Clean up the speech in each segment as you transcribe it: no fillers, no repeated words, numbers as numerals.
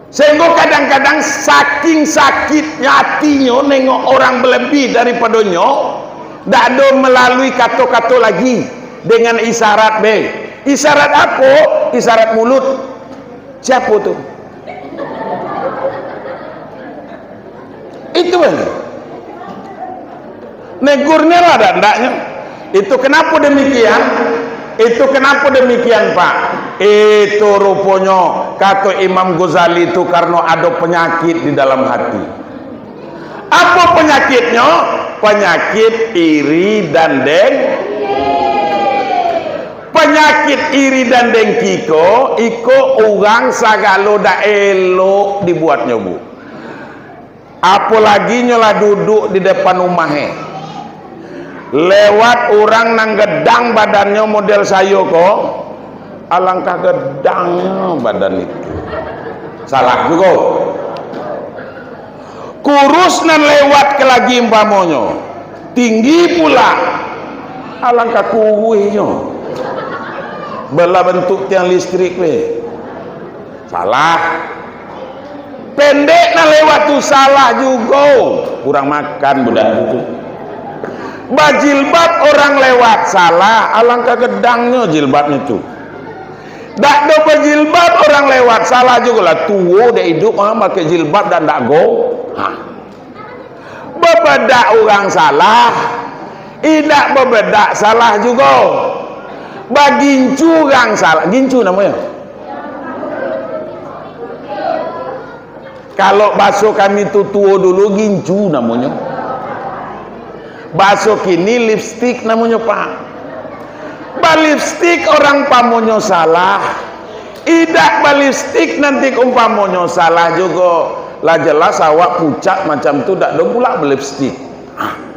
Sehingga kadang-kadang saking sakitnya hatinya nengok orang berlebih daripadanya, tak ada melalui kata-kata lagi dengan isyarat be. Isyarat apa? Isyarat mulut. Siapa tu? Itu kan? Negurnya lah dandaknya. Itu kenapa demikian? Itu kenapa demikian, Pak? Itu rupanya kata Imam Ghazali itu karena ada penyakit di dalam hati. Apa penyakitnya? Penyakit iri dan penyakit iri dan dengki iko orang sagalo dak elok dibuatnya, Bu. Apalagi nyola duduk di depan rumahnya. Lewat orang nang gedang badannya model saya kok, alangkah gedangnya badan itu. Salah juga. Kurus nan lewat ke lagi umpamonya, tinggi pula, alangkah kuihnya. Bela bentuk tiang listrik we. Salah. Pendek nan lewat tu salah juga. Kurang makan budak itu. Bajilbab orang lewat salah, alangkah gedangnya jilbabnya itu. Tak ada bajilbab orang lewat salah juga lah. Tua dia hidup pakai jilbab dan tak go. Bebedak orang salah, tidak bebedak salah juga. Bagincu orang salah, gincu namanya. Kalau bahasa kami itu tua dulu gincu namanya. Bahasa kini lipstick namanya, Pak. Balipstick orang pamonyo salah. Idak balipstick nanti umpamonyo salah juga. Lah jelas awak pucat macam tu dak dong pula balipstick.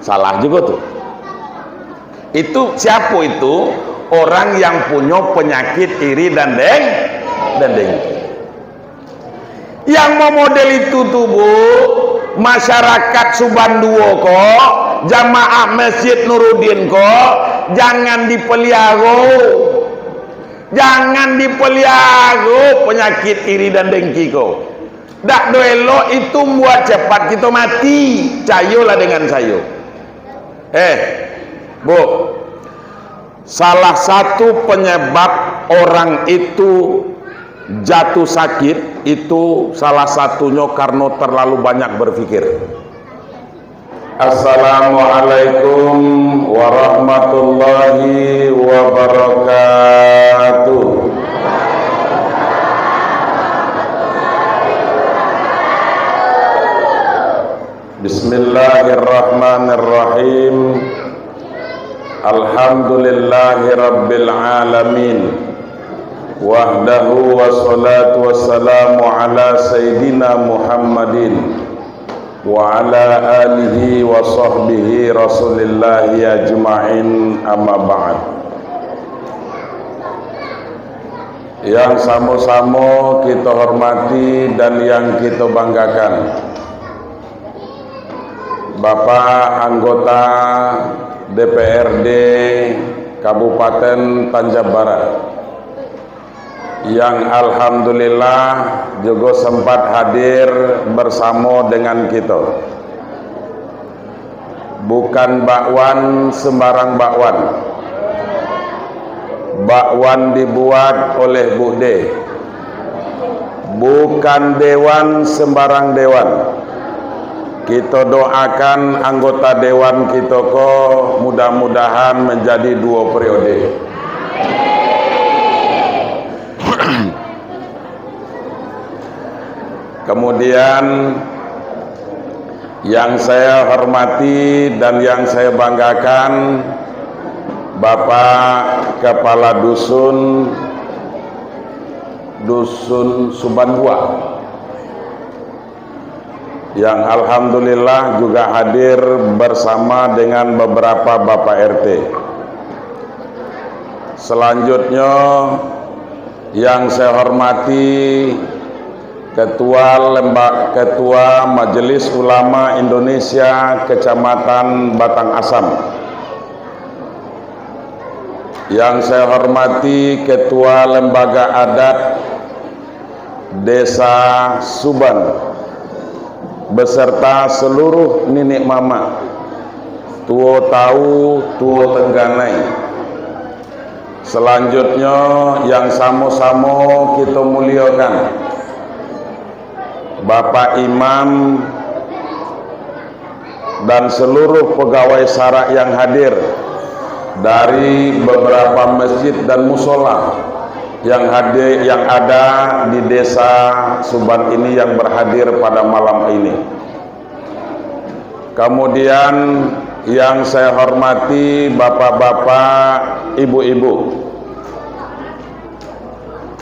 Salah juga tuh. Itu siapa itu? Orang yang punya penyakit iri dan dengki. Yang mau model itu tuh, Bu, masyarakat Subanduo kok, jamaah Masjid Nuruddin kok, jangan dipelihara. Jangan dipelihara penyakit iri dan dengki kok. Dak do elok itu buat cepat kita mati. Cayolah dengan sayo. Bu, salah satu penyebab orang itu jatuh sakit itu salah satunya karena terlalu banyak berpikir. Assalamualaikum warahmatullahi wabarakatuh. Bismillahirrahmanirrahim. Alhamdulillahi rabbil alamin. Wahdahu wassalatu wassalamu ala sayyidina Muhammadin wa ala alihi wa sahbihi rasulillahi ajma'in, amma ba'd. Yang sama-sama kita hormati dan yang kita banggakan, Bapak anggota DPRD Kabupaten Tanjab Barat yang alhamdulillah juga sempat hadir bersama dengan kita. Bukan bakwan sembarang bakwan. Bakwan dibuat oleh Bu De. Bukan dewan sembarang dewan. Kita doakan anggota dewan kita kok mudah-mudahan menjadi 2 periode. Kemudian yang saya hormati dan yang saya banggakan, Bapak Kepala Dusun Subandua, yang alhamdulillah juga hadir bersama dengan beberapa Bapak RT. Selanjutnya yang saya hormati Ketua Majelis Ulama Indonesia Kecamatan Batang Asam. Yang saya hormati Ketua Lembaga Adat Desa Suban beserta seluruh nenek mama, tuo tahu, tuo tengganai. Selanjutnya yang sama-sama kita muliakan Bapak Imam dan seluruh pegawai syara yang hadir dari beberapa masjid dan musola yang ada di desa Suban ini yang berhadir pada malam ini. Kemudian yang saya hormati bapak-bapak, ibu-ibu,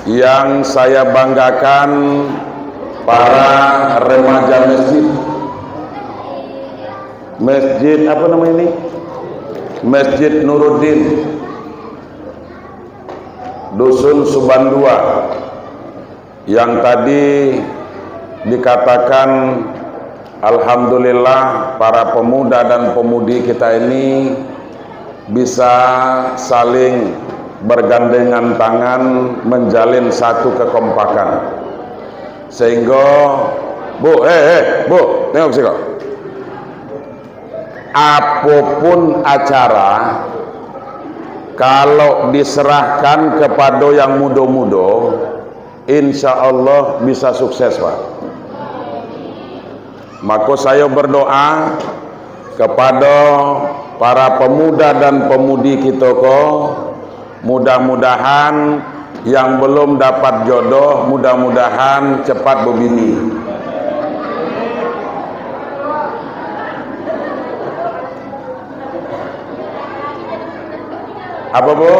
yang saya banggakan para remaja masjid apa namanya ini? Masjid Nuruddin Dusun Suban 2 yang tadi dikatakan alhamdulillah para pemuda dan pemudi kita ini bisa saling bergandengan tangan menjalin satu kekompakan sehingga Bu, tengok sih kok. Apapun acara kalau diserahkan kepada yang muda-muda, insya Allah bisa sukses, Pak. Maka saya berdoa kepada para pemuda dan pemudi kita mudah-mudahan yang belum dapat jodoh, mudah-mudahan cepat berbini. Apa Bu?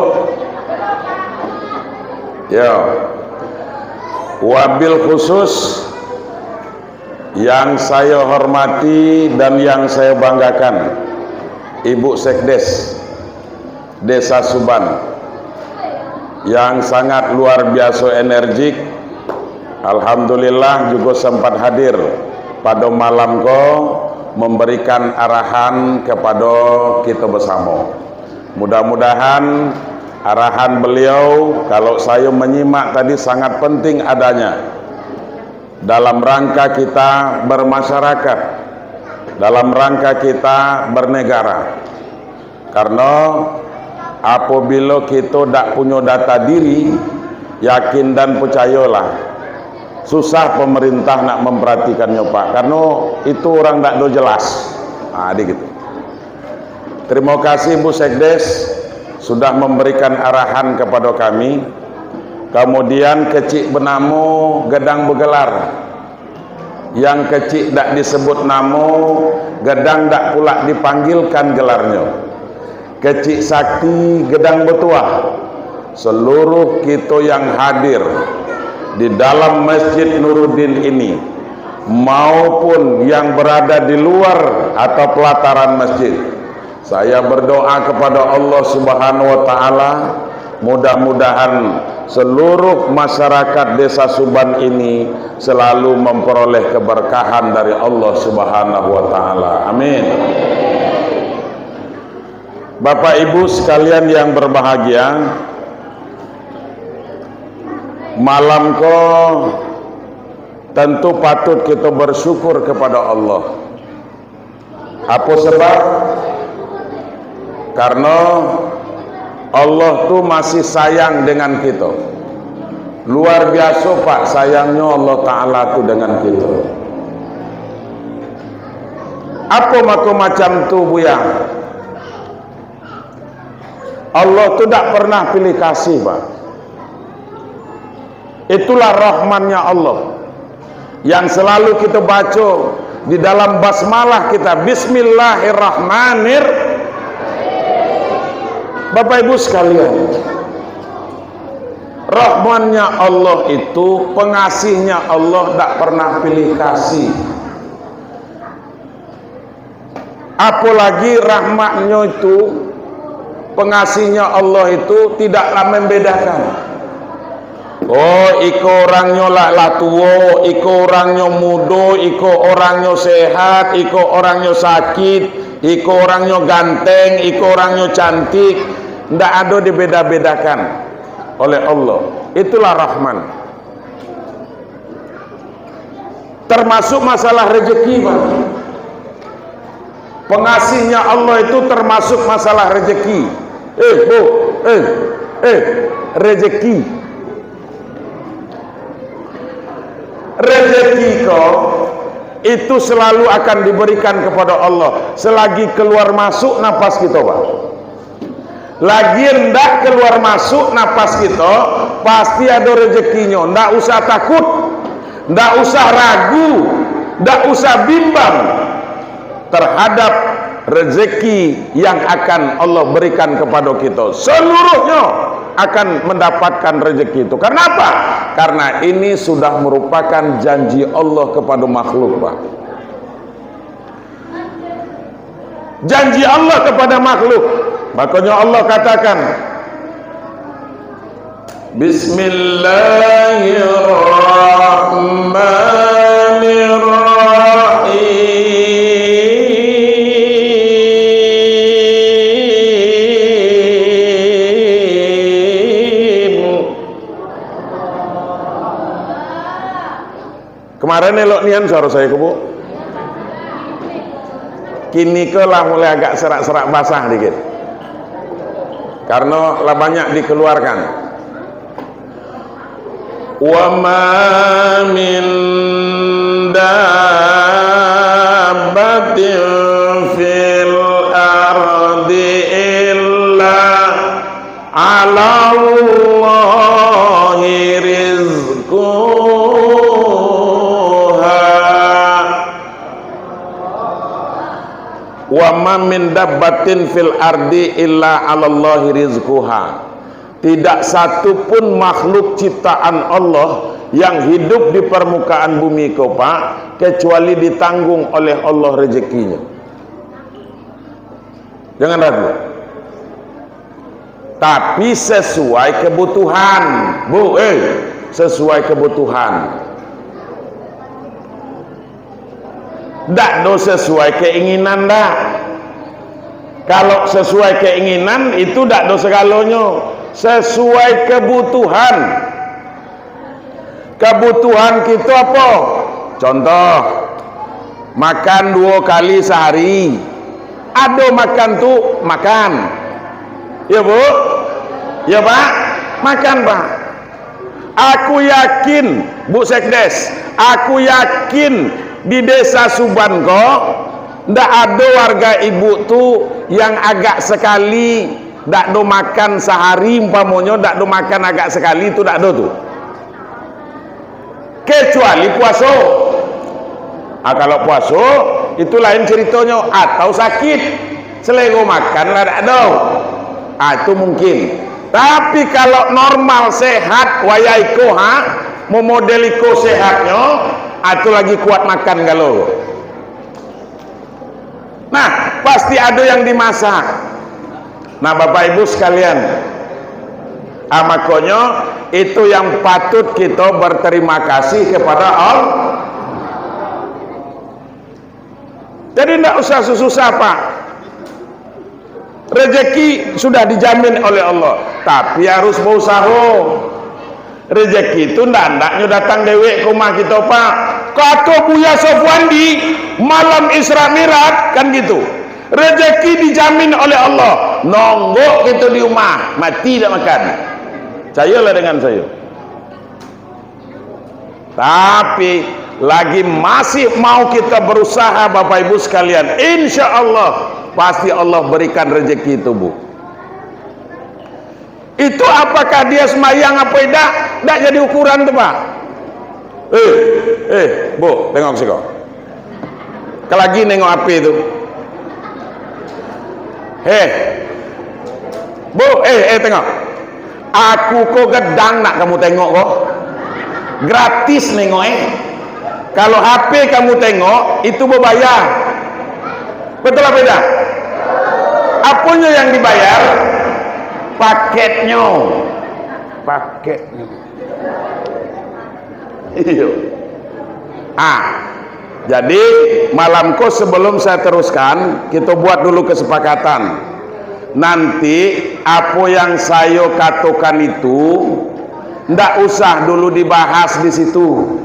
Ya. Wabil khusus yang saya hormati dan yang saya banggakan, Ibu Sekdes Desa Suban yang sangat luar biasa energik. Alhamdulillah juga sempat hadir pada malam memberikan arahan kepada kita bersama. Mudah-mudahan arahan beliau, kalau saya menyimak tadi, sangat penting adanya dalam rangka kita bermasyarakat, dalam rangka kita bernegara. Karena apabila kita tidak punya data diri, yakin dan percayalah susah pemerintah nak memperhatikannya, Pak, karena itu orang tidak jelas. Gitu. Terima kasih Bu Sekdes sudah memberikan arahan kepada kami. Kemudian kecik benamo gedang bergelar, yang kecik tak disebut namo, gedang tak pula dipanggilkan gelarnya. Kecik sakti gedang bertuah. Seluruh kita yang hadir di dalam Masjid Nuruddin ini maupun yang berada di luar atau pelataran masjid, saya berdoa kepada Allah Subhanahu wa taala, mudah-mudahan seluruh masyarakat Desa Suban ini selalu memperoleh keberkahan dari Allah Subhanahu wa taala. Amin. Bapak Ibu sekalian yang berbahagia, malam tentu patut kita bersyukur kepada Allah. Apa sebab? Karena Allah tuh masih sayang dengan kita. Luar biasa Pak sayangnya Allah Ta'ala tuh dengan kita. Apa macam tuh Buya? Allah tuh tidak pernah pilih kasih Pak. Itulah rahmannya Allah yang selalu kita baca di dalam basmalah kita, Bismillahirrahmanirrahim. Bapak Ibu sekalian, rahmannya Allah itu, pengasihnya Allah tak pernah pilih kasih. Apalagi rahmatnya itu, pengasihnya Allah itu tidaklah membedakan. Oh, iko orangnya lah tua, iko orangnya muda, iko orangnya sehat, iko orangnya sakit, iko orangnya ganteng, iko orangnya cantik. Tidak ada dibeda-bedakan oleh Allah. Itulah Rahman. termasuk masalah rezeki, Pak. Pengasihnya Allah itu termasuk masalah rezeki. Rezeki. Rezeki kau itu selalu akan diberikan kepada Allah selagi keluar masuk napas kita, Pak. Lagi hendak keluar masuk napas kita, pasti ada rezekinya. Ndak usah takut, ndak usah ragu, ndak usah bimbang terhadap rezeki yang akan Allah berikan kepada kita. Seluruhnya akan mendapatkan rezeki itu. Karena apa? Karena ini sudah merupakan janji Allah kepada makhluk, Pak. Janji Allah kepada makhluk. Makanya Allah katakan, Bismillahirrahmanirrahim. Kemarin elok nian suara saya Bu. Kini ke lah mulai agak serak-serak basah dikit. Karena lah banyak dikeluarkan. Wa ma min dabbatin fil ardi illa 'ala Allahi rizquha. Wa ma min dabbatin fil ardi illa 'alallahi rizquha. Tidak satu pun makhluk ciptaan Allah yang hidup di permukaan bumi kau, Pak, kecuali ditanggung oleh Allah rezekinya. Jangan ragu. Tapi sesuai kebutuhan, Bu, sesuai kebutuhan. Ndak do sesuai keinginan dah. Kalau sesuai keinginan itu ndak do segalanya. Sesuai kebutuhan. Kebutuhan kita apa? Contoh, makan 2 kali sehari. Ada makan tuh makan. Ya Bu? Ya Pak? Makan Pak. Aku yakin, Bu Sekdes, aku yakin di desa Subanko ndak ada warga ibu tuh yang agak sekali ndak do makan sehari, umpamanya ndak do makan agak sekali itu ndak do tuh, kecuali puasa. Kalau puasa itu lain ceritanya, atau sakit selego makan lah ndak do, itu mungkin. Tapi kalau normal sehat wayaiko memodeliko sehatnya, atau lagi kuat makan kalau. Nah, pasti ada yang dimasak. Nah, Bapak Ibu sekalian, makanya itu yang patut kita berterima kasih kepada Allah. Jadi tidak usah susah, Pak. Rezeki sudah dijamin oleh Allah, tapi harus berusaha. Rezeki itu ndaknya datang dewek ke rumah kita, Pak. Kata Buya Sofwandi malam Isra Mi'raj kan gitu. Rezeki dijamin oleh Allah. Nonggok gitu di rumah, mati tidak makan. Percayalah dengan saya. Tapi lagi masih mau kita berusaha, Bapak Ibu sekalian. Insya Allah pasti Allah berikan rezeki itu, Bu. Itu apakah dia semayang apa tidak? Tidak jadi ukuran tuh, Pak. Bu, tengok sih kok. Lagi nengok api itu. Bu, tengok. Aku kok gedang nak kamu tengok kok. Gratis nengok Kalau HP kamu tengok itu berbayar. Betul apa tidak? Apanya yang dibayar? Paketnya. Iya. Jadi malamku sebelum saya teruskan, kita buat dulu kesepakatan. Nanti apa yang saya katakan itu ndak usah dulu dibahas di situ.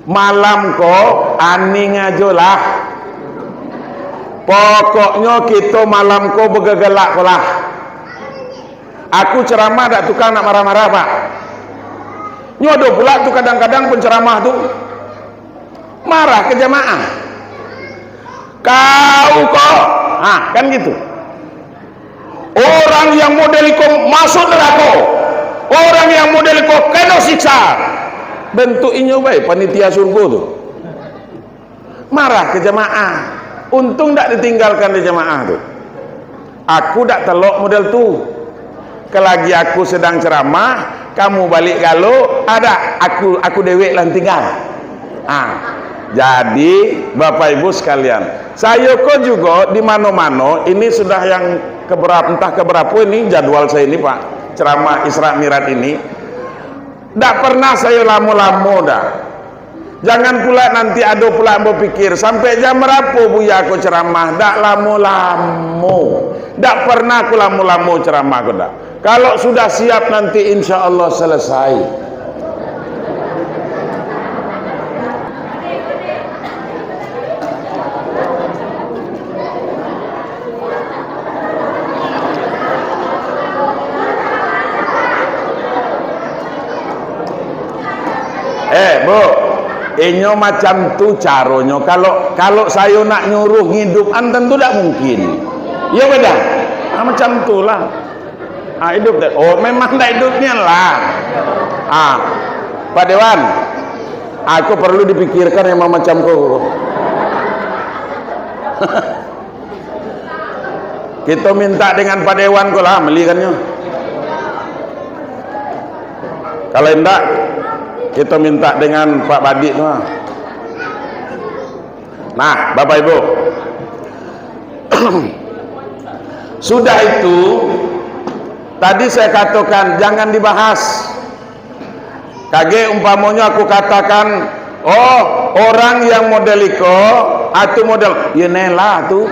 malam ko ani ngajolah, pokoknya kita malam ko bergegelak lah. Aku ceramah tak tukang nak marah-marah pak. Nyodo pula tuh kadang-kadang penceramah tuh marah ke jamaah. Kau kok, kan gitu. Orang yang model kau masuk neraka, orang yang model kau kena siksa. Bentuk inyo baik panitia surga tuh. Marah ke jamaah. Untung tak ditinggalkan di jamaah tuh. Aku tak telok model tuh. Kelagi aku sedang ceramah, kamu balik galau, ada aku dewek lan tinggal. Jadi Bapak Ibu sekalian, saya kok juga di mana-mana ini sudah yang entah keberapa ini jadwal saya ini Pak, ceramah Isra Mi'raj ini. Tak pernah saya lama-lama dah. Jangan pula nanti ada pula berpikir sampai jam berapa Buya aku ceramah. Tak lama-lama. Tak pernah aku lama-lama ceramah aku dah. Kalau sudah siap nanti insya Allah selesai. Bu, inyo macam tu caronyo. Kalau saya nak nyuruh hidup, tentu tak mungkin. Ya beda. Macam tu lah. Hidup deh. Oh, memang tak hidupnya lah. Pak Dewan, aku perlu dipikirkan yang macam kau. Kita minta dengan Pak Dewan kau lah melikannya. Kalau enggak, kita minta dengan Pak Badik tu. Nah, Bapak Ibu, sudah itu tadi saya katakan jangan dibahas. Kage umpamanya aku katakan, oh orang yang modeliko atau model yenelah tu,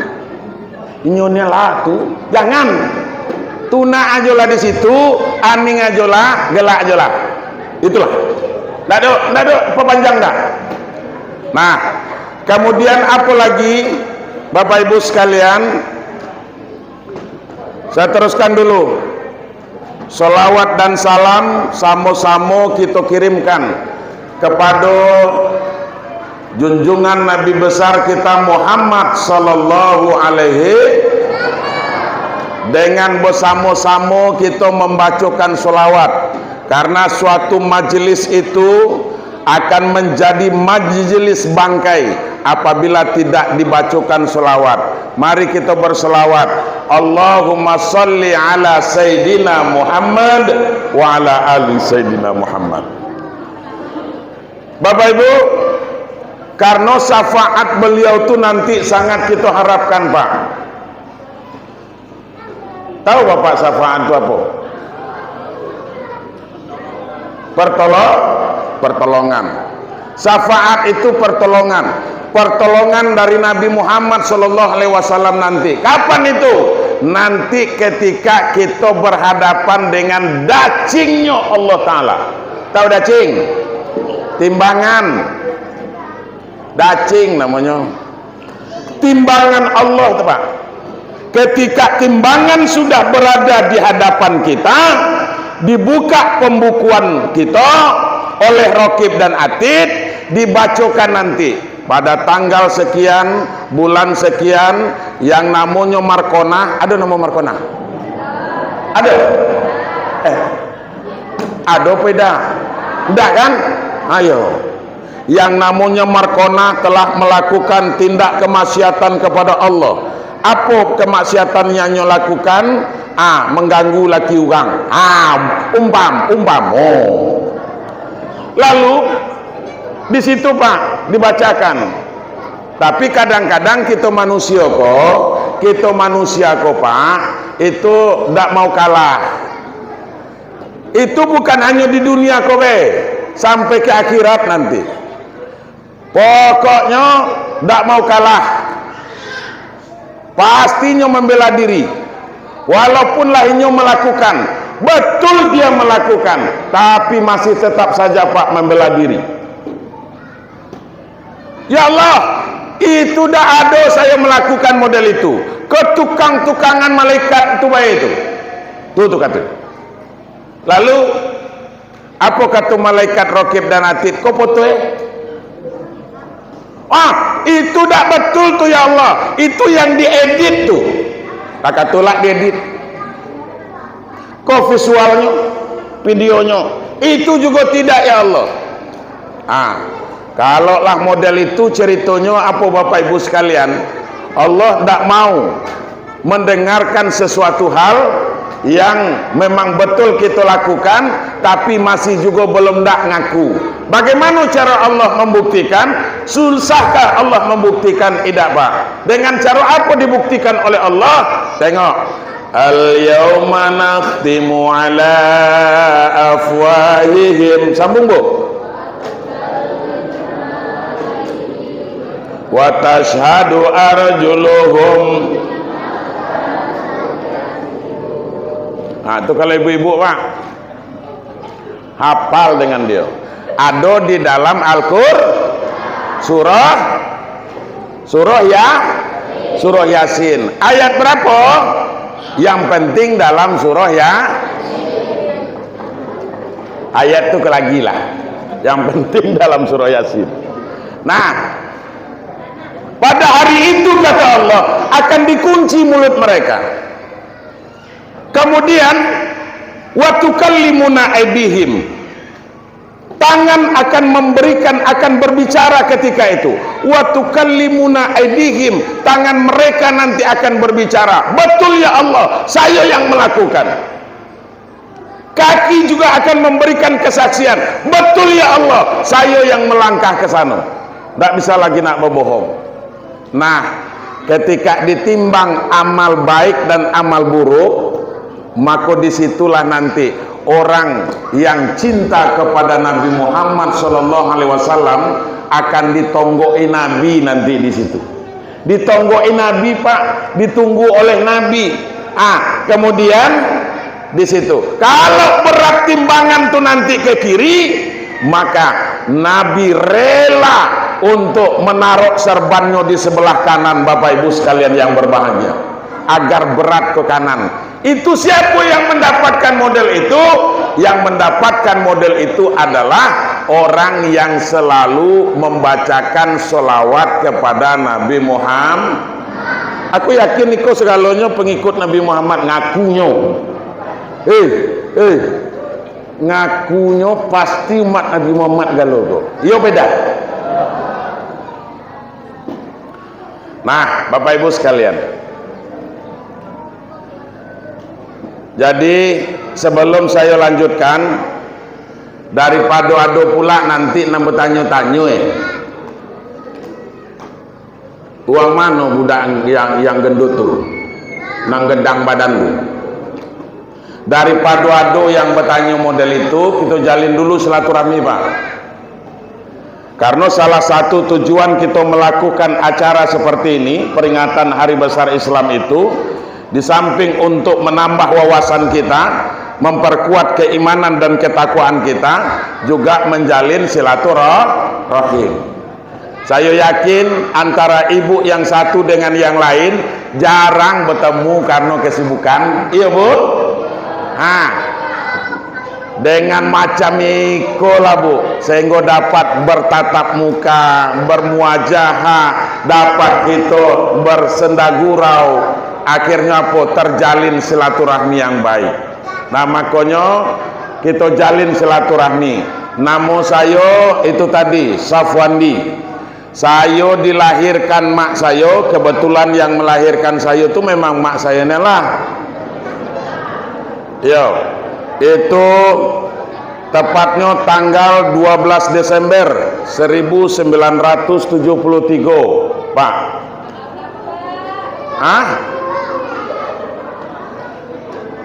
inyonelah tu, jangan tuna ajolah di situ, aning ajolah, gelak ajolah, itulah. Nggak ada perpanjang dah. Nah, kemudian apa lagi Bapak Ibu sekalian, saya teruskan dulu. Salawat dan salam sama-sama kita kirimkan kepada junjungan Nabi besar kita Muhammad sallallahu alaihi. Dengan bersama-sama kita membacakan salawat. Karena suatu majelis itu akan menjadi majelis bangkai apabila tidak dibacakan selawat. Mari kita berselawat. Allahumma salli ala Sayyidina Muhammad wa ala ali Sayyidina Muhammad. Bapak Ibu, karena syafaat beliau itu nanti sangat kita harapkan Pak. Tahu Bapak syafaat itu apa? Pertolongan. Syafaat itu pertolongan dari Nabi Muhammad sallallahu alaihi wasallam nanti. Kapan itu? Nanti ketika kita berhadapan dengan dacingnya Allah Ta'ala. Tahu dacing? Timbangan. Dacing namanya. Timbangan Allah tuh Pak. Ketika timbangan sudah berada di hadapan kita, dibuka pembukuan kita oleh Raqib dan Atid, dibacakan nanti pada tanggal sekian, bulan sekian, yang namanya Markona. Ada nama Markona? Ada? Ada beda? Enggak kan? Ayo. Yang namanya Markona telah melakukan tindak kemaksiatan kepada Allah. Apa kemaksiatan yang lakukan? Mengganggu laki orang. Umpam. Lalu di situ Pak dibacakan. Tapi kadang-kadang kita manusia kok Pak, itu tidak mau kalah. Itu bukan hanya di dunia kok sampai ke akhirat nanti. Pokoknya tidak mau kalah. Pastinya membela diri. Walaupun lainnya melakukan, betul dia melakukan, tapi masih tetap saja Pak membela diri. Ya Allah, itu dah ada saya melakukan model itu. Ketukang-tukangan malaikat itu baik itu. Tuh kata. Lalu apa kata malaikat Raqib dan Atid? Kau foto itu dah betul tuh ya Allah. Itu yang diedit tuh. Tak katulak diedit. Kau visualnya, videonya, itu juga tidak ya Allah. Kalaulah model itu ceritanya apa Bapak Ibu sekalian, Allah tidak mau mendengarkan sesuatu hal yang memang betul kita lakukan tapi masih juga belum tak ngaku. Bagaimana cara Allah membuktikan? Susahkah Allah membuktikan? Tidak Pak. Dengan cara apa dibuktikan oleh Allah? Tengok, al-yawma nakhtimu ala afwahihim. Sambung Bu. Wa tashhadu arjuluhum. Itu kalau ibu-ibu Pak hafal dengan dia. Ada di dalam Al-Qur'an surah Yasin. Ayat berapa? Yang penting dalam surah ayat itu lagi lah. Yang penting dalam surah Yasin. Nah, pada hari itu kata Allah akan dikunci mulut mereka. Kemudian wa tukallimuna aydihim, tangan akan berbicara ketika itu. Wa tukallimuna aydihim, tangan mereka nanti akan berbicara. Betul ya Allah, saya yang melakukan. Kaki juga akan memberikan kesaksian. Betul ya Allah, saya yang melangkah ke sana. Tak bisa lagi nak berbohong. Nah, ketika ditimbang amal baik dan amal buruk, maka disitulah nanti orang yang cinta kepada Nabi Muhammad SAW akan ditonggoi Nabi nanti di situ. Ditonggoi Nabi Pak, ditunggu oleh Nabi. Kemudian di situ, kalau berat timbangan tuh nanti ke kiri, maka Nabi rela untuk menaruh serbannya di sebelah kanan Bapak Ibu sekalian yang berbahagia, agar berat ke kanan. Itu siapa yang mendapatkan model itu? Yang mendapatkan model itu adalah orang yang selalu membacakan sholawat kepada Nabi Muhammad. Aku yakin niko segalanya pengikut Nabi Muhammad ngakunya. Ngakunya pasti umat Nabi Muhammad galo. Iya beda. Nah, Bapak Ibu sekalian, jadi sebelum saya lanjutkan, daripada ada pula nanti nambah tanya-tanya uang mana budak yang gendut tuh nang gendang badan lu. Daripada ada yang bertanya model itu, kita jalin dulu silaturahmi Pak. Karena salah satu tujuan kita melakukan acara seperti ini, peringatan Hari Besar Islam itu, di samping untuk menambah wawasan kita, memperkuat keimanan dan ketakwaan kita, juga menjalin silaturahim. Saya yakin antara ibu yang satu dengan yang lain jarang bertemu karena kesibukan. Iya Bu? Dengan macam ikolah Bu, sehingga dapat bertatap muka, bermuajahah, dapat kita bersendagurau, akhirnya apa? Terjalin silaturahmi yang baik. Nah makanya kita jalin silaturahmi. Nama saya itu tadi Safwandi. Saya dilahirkan mak saya, kebetulan yang melahirkan saya itu memang mak saya lah. Yo, itu tepatnya tanggal 12 Desember 1973 Pak.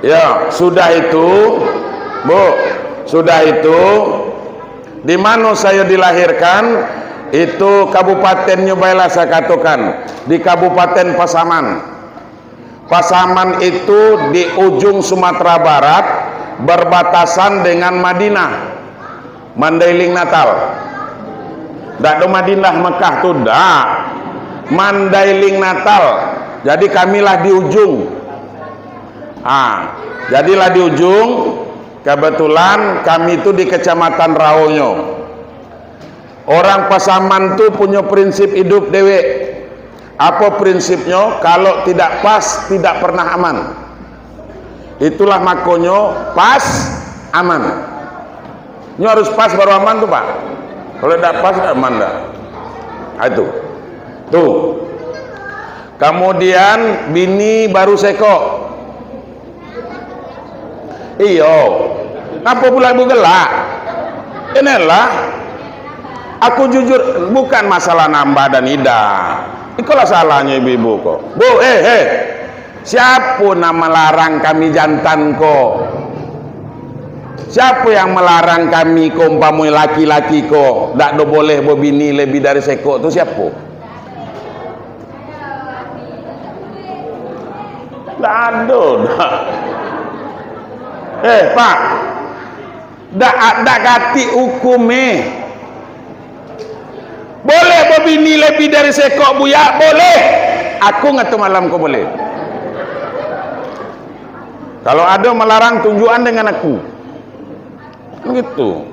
Ya, sudah itu Bu, sudah itu di mana saya dilahirkan itu Kabupaten Baila saya katakan, di Kabupaten Pasaman. Pasaman itu di ujung Sumatera Barat, berbatasan dengan Madinah, Mandailing Natal. Dak do Madinah Mekah tu dak. Mandailing Natal. Jadi kamilah di ujung. Jadilah di ujung. Kebetulan kami itu di Kecamatan Raonyo. Orang Pasaman tu punya prinsip hidup dewek. Apa prinsipnya? Kalau tidak pas, tidak pernah aman. Itulah makonyo pas, aman. Ini harus pas baru aman tuh Pak. Kalau tidak pas, aman dah. Itu. Tuh. Kemudian bini baru seko. Iyo, apa pula ibu gelak? Inilah, aku jujur, bukan masalah nambah dan ida. Itulah salahnya ibu-ibu kok. Bu, siapa nama larang kami jantan kok? Siapa yang melarang kami kok umpamai laki-laki kok? Tak do boleh bini lebih dari seko tu siapa? Tak ada, dah. Pak, dak kati hukum boleh bini lebih dari sekok buya, boleh. Aku ngatu malam kau boleh. Kalau ada melarang tunjukan dengan aku. Begitu.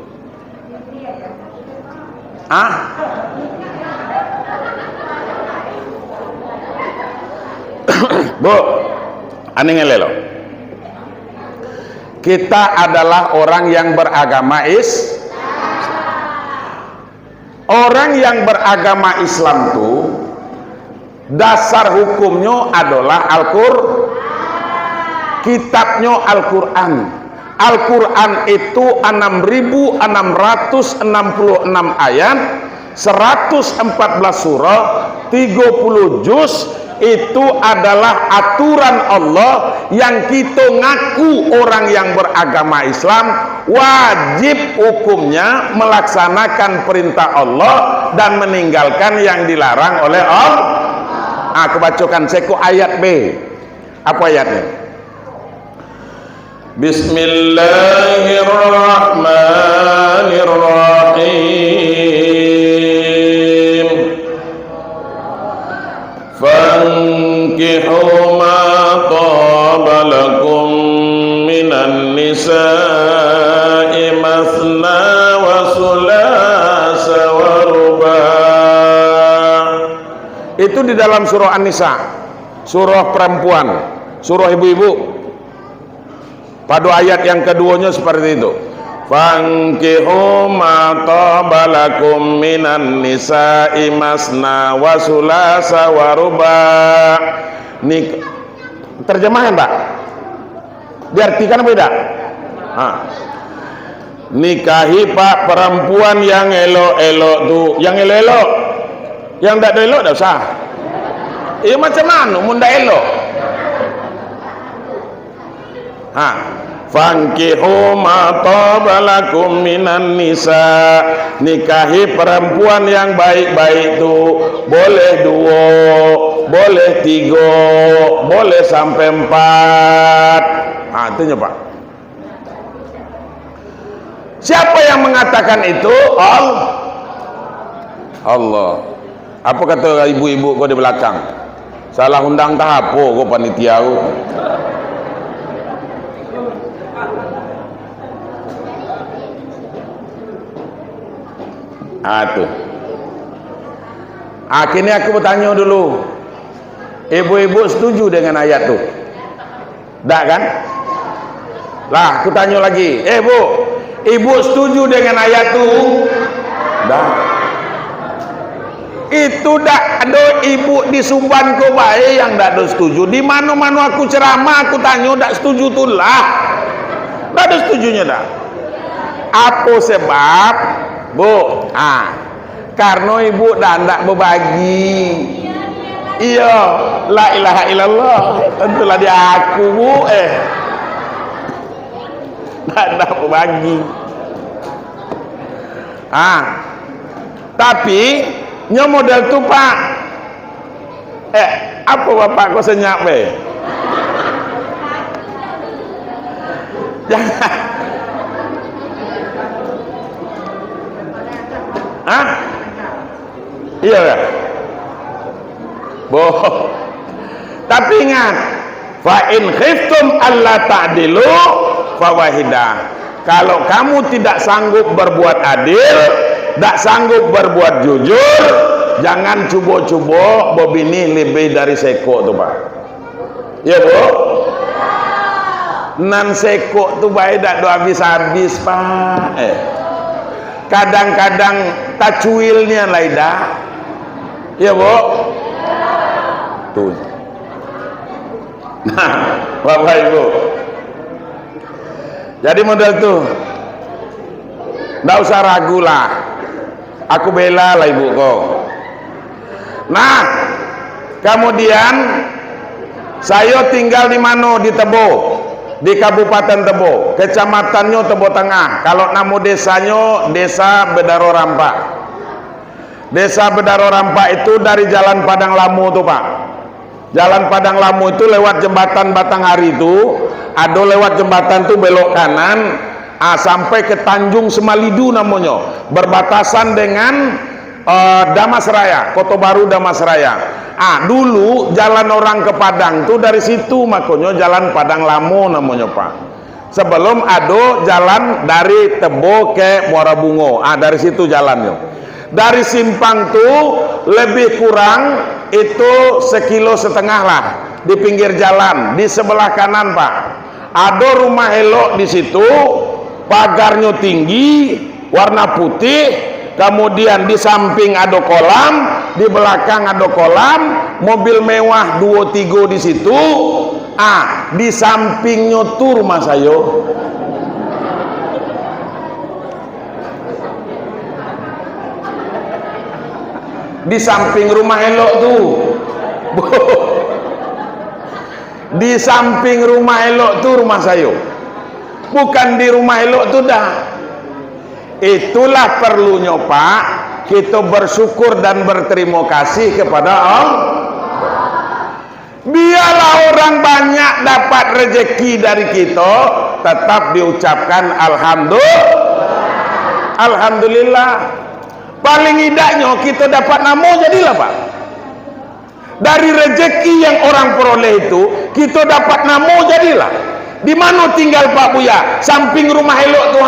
Bu, ane ngelelo. Kita adalah orang yang beragama Orang yang beragama Islam tu dasar hukumnya adalah kitabnya Al-Quran. Al-Quran itu 6.666 ayat, 114 surah, 30 juz. Itu adalah aturan Allah yang kita ngaku orang yang beragama Islam wajib hukumnya melaksanakan perintah Allah dan meninggalkan yang dilarang oleh Allah. Aku bacakan seko ayat B. Apa ayatnya? Bismillahirrahmanirrahim. Fankihu ma taba lakum minan nisa'i mathna wa sulasa wa ruba'. Itu di dalam surah An-Nisa, surah perempuan, surah ibu-ibu. Pada ayat yang keduanya seperti itu. Fankihu ma taba lakum minan nisa'i masna wa sulasa wa ruba'. Terjemahan Pak, diartikan beda. Nikahi Pak perempuan yang elok-elok tuh, yang elok-elok. Yang tak elok dah usah. Macam mana mun dak elok? Fankihu ma taba lakum minan nisa. Nikahi perempuan yang baik-baik itu boleh 2, boleh 3, boleh sampai 4. Itunya Pak. Siapa yang mengatakan itu? Allah. Apa kata ibu-ibu kau di belakang? Salah undang tak apa kau panitia kau. Tuh. Akhirnya aku bertanya dulu, ibu-ibu setuju dengan ayat tuh? Tak kan? Lah, aku tanya lagi, Bu, ibu setuju dengan ayat tuh? Tak. Itu dak ada ibu di Sumban ko bae yang dak ada setuju. Di mana-mana aku ceramah aku tanya dak setuju tuh lah. Dak ada setujunya dak. Apa sebab? Bu, karena ibu dah tak berbagi. Iya, la ilaha illallah. Tentulah dia aku, Bu. Tak berbagi. Tapi nya model tu Pak. Apa bapak kau senyap be? Jangan. Iya kan? Boh. Tapi ingat, fa in khiftum alla ta'dilu fawahidah. Kalau kamu tidak sanggup berbuat adil, tidak sanggup berbuat jujur, jangan cubo-cubo bobini lebih dari seko tuh Pak. Ya Bu? Nan seko tuh baik tak do habis-habis Pak. Kadang-kadang tacuilnya laida. Ya Bu? Tuh. Nah, Bapak Ibu. Jadi model tuh. Nggak usah ragu lah. Aku bela lah ibu kau. Nah, kemudian saya tinggal di mana? Di Tebo, di Kabupaten Tebo, kecamatannya Tebo Tengah. Kalau nama desanya Desa Bedaro Rampak. Desa Bedaro Rampak itu dari Jalan Padang Lamu tuh Pak. Jalan Padang Lamu itu lewat jembatan Batanghari itu, ada lewat jembatan tuh belok kanan, sampai ke Tanjung Semalidu namanya, berbatasan dengan Damasraya, Kota Baru Damasraya. Dulu jalan orang ke Padang tuh dari situ, makanya Jalan Padang Lamu namanya Pak. Sebelum ada jalan dari Tebo ke Muara Bungo, dari situ jalannya. Dari simpang tuh lebih kurang itu 1,5 kilo lah di pinggir jalan, di sebelah kanan Pak. Ada rumah elok di situ, pagarnya tinggi, warna putih, kemudian di samping ada kolam, di belakang ada kolam, mobil mewah 2-3 di situ. Di sampingnya tuh rumah saya. Di samping rumah elok tuh. Di samping rumah elok tuh rumah saya. Bukan di rumah elok tuh dah. Itulah perlunya Pak, kita bersyukur dan berterima kasih kepada Allah. Biarlah orang banyak dapat rezeki dari kita, tetap diucapkan alhamdulillah. Alhamdulillah. Paling idaknya kita dapat nama jadilah Pak. Dari rezeki yang orang peroleh itu, kita dapat nama jadilah. Di mana tinggal Pak Buya? Samping rumah elok tuh,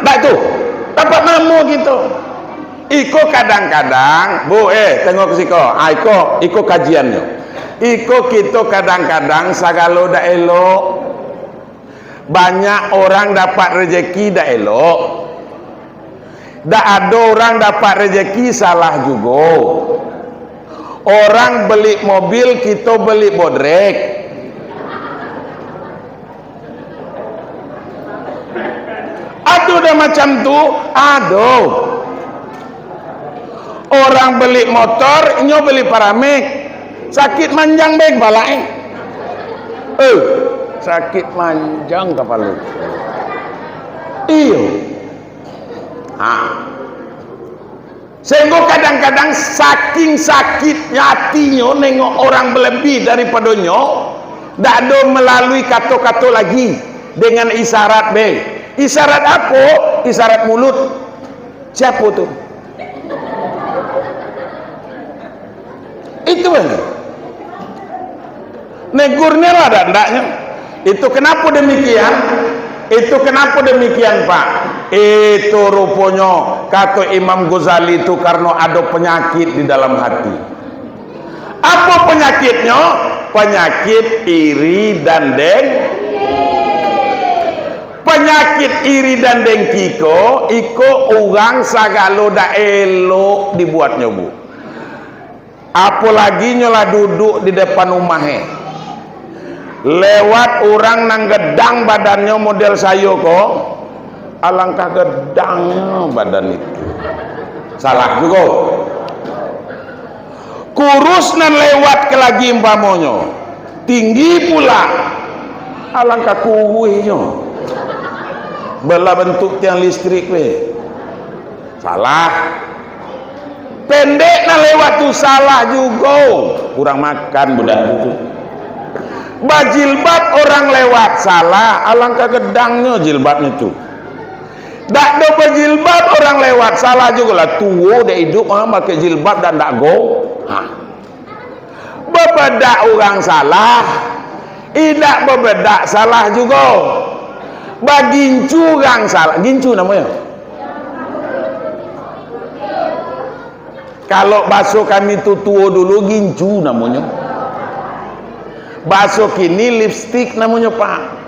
dah tuh. Dapat nama gitu. Iko kadang-kadang, Bu, tengok ke siko. Iko kajiannya. Iko kita kadang-kadang sagalo dah elok. Banyak orang dapat rezeki dah elok. Dah ada orang dapat rezeki salah juga. Orang beli mobil, kita beli bodrek. Ada dah macam tu, ada. Orang beli motor, nyo beli paramek. Sakit manjang baik balai. Sakit manjang kepala. Iyo. Sehingga kadang-kadang saking sakitnya hatinya nengok orang berlebih daripada nyo, tak ada melalui kata-kata lagi dengan isyarat be. Isyarat apa? Isyarat mulut. Siapa tu? Itu aja. Negurnya lah dan ndaknya. Itu kenapa demikian? Itu kenapa demikian Pak? Itu rupanya kata Imam Ghazali itu karena ada penyakit di dalam hati. Apa penyakitnya? Penyakit iri dan penyakit iri dan dengki iko orang sagalo dak elok dibuatnya Bu. Apalagi nyola duduk di depan rumahnya. Lewat orang nang gedang badannya model saya kok, alangkah gedangnya badan itu. Salah juga. Kurus nan lewat ke lagi umpamonya, tinggi pula, alangkah kuihnya. Belah bentuk tiang listrik we. Salah. Pendek nan lewat tu salah juga. Kurang makan budak itu. Bajilbab orang lewat salah, alangkah gedangnya jilbabnya itu. Tak ada berjilbab orang lewat, salah juga lah. Tua dia hidup pakai jilbab dan tak go. Bebedak orang salah, tidak bebedak salah juga. Bagincu orang salah, gincu namanya. Kalau bakso kami tu tua dulu gincu namanya. Bakso kini lipstick namanya pak.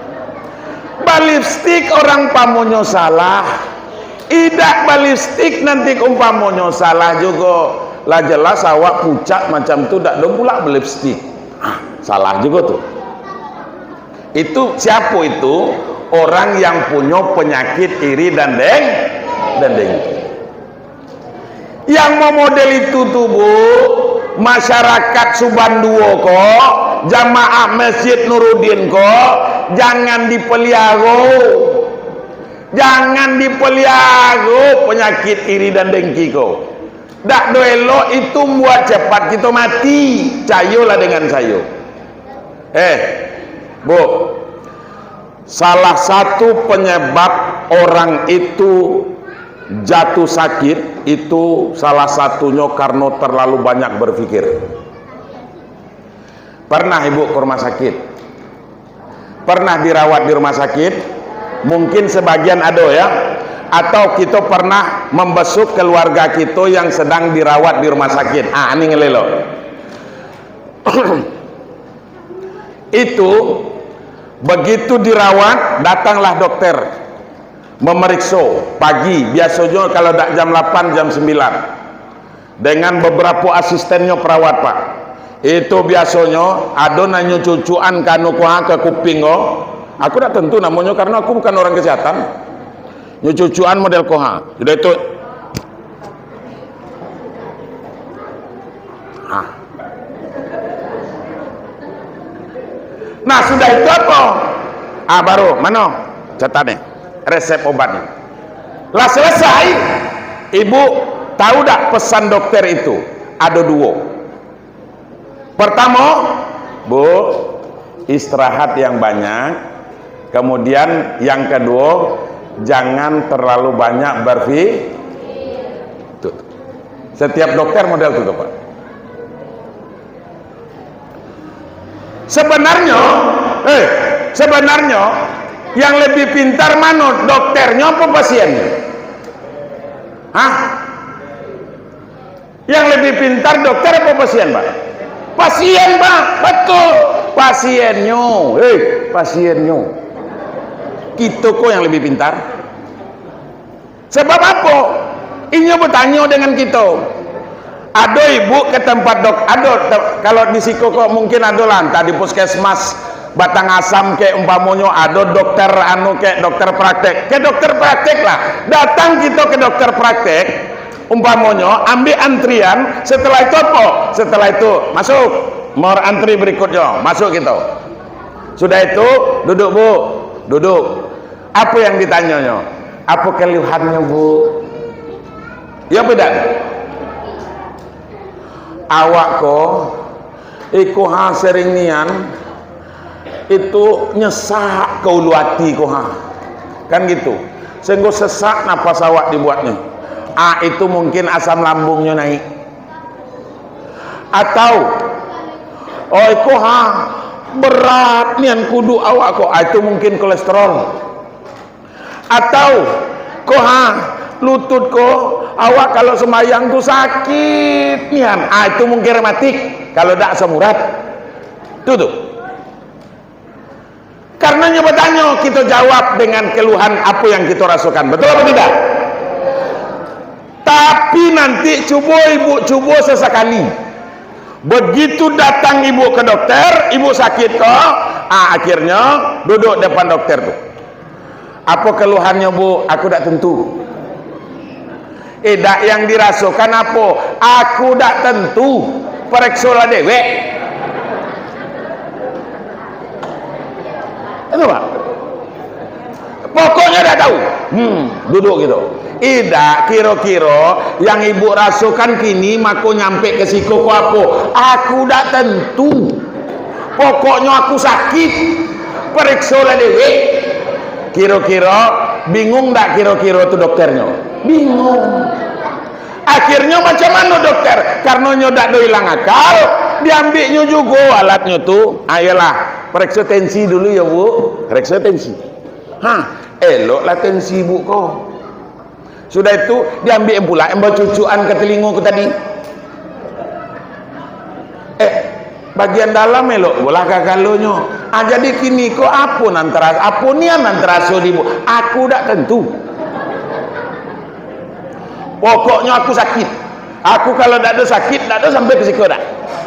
Balipstick orang pamonyo salah. Idak balipstick nanti umpamonyo salah juga. Lah jelas awak pucat macam tu dak dong pula balipstick. Salah juga tuh. Itu siapa itu? Orang yang punya penyakit iri dan dengki. Yang mau model itu tuh bu, masyarakat Subanduo kok, jamaah Masjid Nuruddin kok, jangan dipelihara penyakit iri dan dengki kok. Dak doelo itu buat cepat kita mati. Cayolah dengan sayo. Bu, salah satu penyebab orang itu jatuh sakit itu salah satunya karena terlalu banyak berpikir. Pernah ibu ke rumah sakit? Pernah dirawat di rumah sakit? Mungkin sebagian ada ya. Atau kita pernah membesuk keluarga kita yang sedang dirawat di rumah sakit. Ini ngelelo. Itu begitu dirawat, datanglah dokter memeriksa pagi, biasanya kalau tak jam 8 jam 9 dengan beberapa asistennya perawat pak. Itu biasanya ada nanya cucuan kanu ke kuping aku tak tentu namanya karena aku bukan orang kesehatan. Cucuan model koha sudah itu. Nah sudah itu apa? Baru mana catatnya resep obatnya. Lah selesai, ibu tahu tak pesan dokter itu? Ada dua. Pertama, bu, istirahat yang banyak. Kemudian yang kedua, jangan terlalu banyak berpikir. Setiap dokter model itu pak. Sebenarnya yang lebih pintar mana, dokternya apa pasiennya? Yang lebih pintar dokter apa pasien pak? Pasien pak, betul. Pasiennya. Kita kok yang lebih pintar. Sebab apa? Ini bertanya dengan kita. Ada ibu ke tempat kalau di Siko kok mungkin ada lah, entah di puskesmas Batang Asam kayak umpamonya ada dokter kayak dokter praktek. Ke dokter praktek lah. Datang kita ke dokter praktek umpamonya ambil antrian, setelah itu apa? Setelah itu masuk, mau antri berikutnya, masuk gitu. Sudah itu duduk bu, duduk. Apa yang ditanyanya? Apa keluhannya bu? Ya beda. Awak kok iku sering nian itu nyesak ke ulu hati kok kan gitu, sehingga sesak napas awak dibuatnya. Itu mungkin asam lambungnya naik. Atau iku berat nian kudu awak kok, itu mungkin kolesterol. Atau kok lutut kok awak kalau sembahyang tuh sakit nian, itu mungkin rematik kalau tidak semurat tuh. Karenanya bertanya, kita jawab dengan keluhan apa yang kita rasakan, betul apa tidak? Tapi nanti coba sesekali. Begitu datang ibu ke dokter, ibu sakit kok, akhirnya duduk depan dokter tuh. Apa keluhannya bu? Aku tak tentu. Yang dirasakan apa? Aku tak tentu. Periksa dewek. Itu pak. Pokoknya tak tahu. Duduk gitu. Kira-kira yang ibu rasakan kini mako nyampe ke Siko apa? Aku tak tentu. Pokoknya aku sakit. Periksa dewek. Kira-kira Bingung tak kira-kira tuh dokternya? Bingung. Akhirnya macam mana dokter? Karena nyodak do hilang akal, diambilnya juga alatnya tuh. Ayolah, periksa tensi dulu ya bu. Periksa tensi. Eloklah tensi bu kau. Sudah itu diambil pula embal cucuan ke telingaku tadi. Bagian dalam elok bola kakalonyo. Jadi kini kok apa antara apa nian antara so di bu? Aku tak tentu. Pokoknya aku sakit. Aku kalau tak ada sakit, tak ada sampai ke psikodak.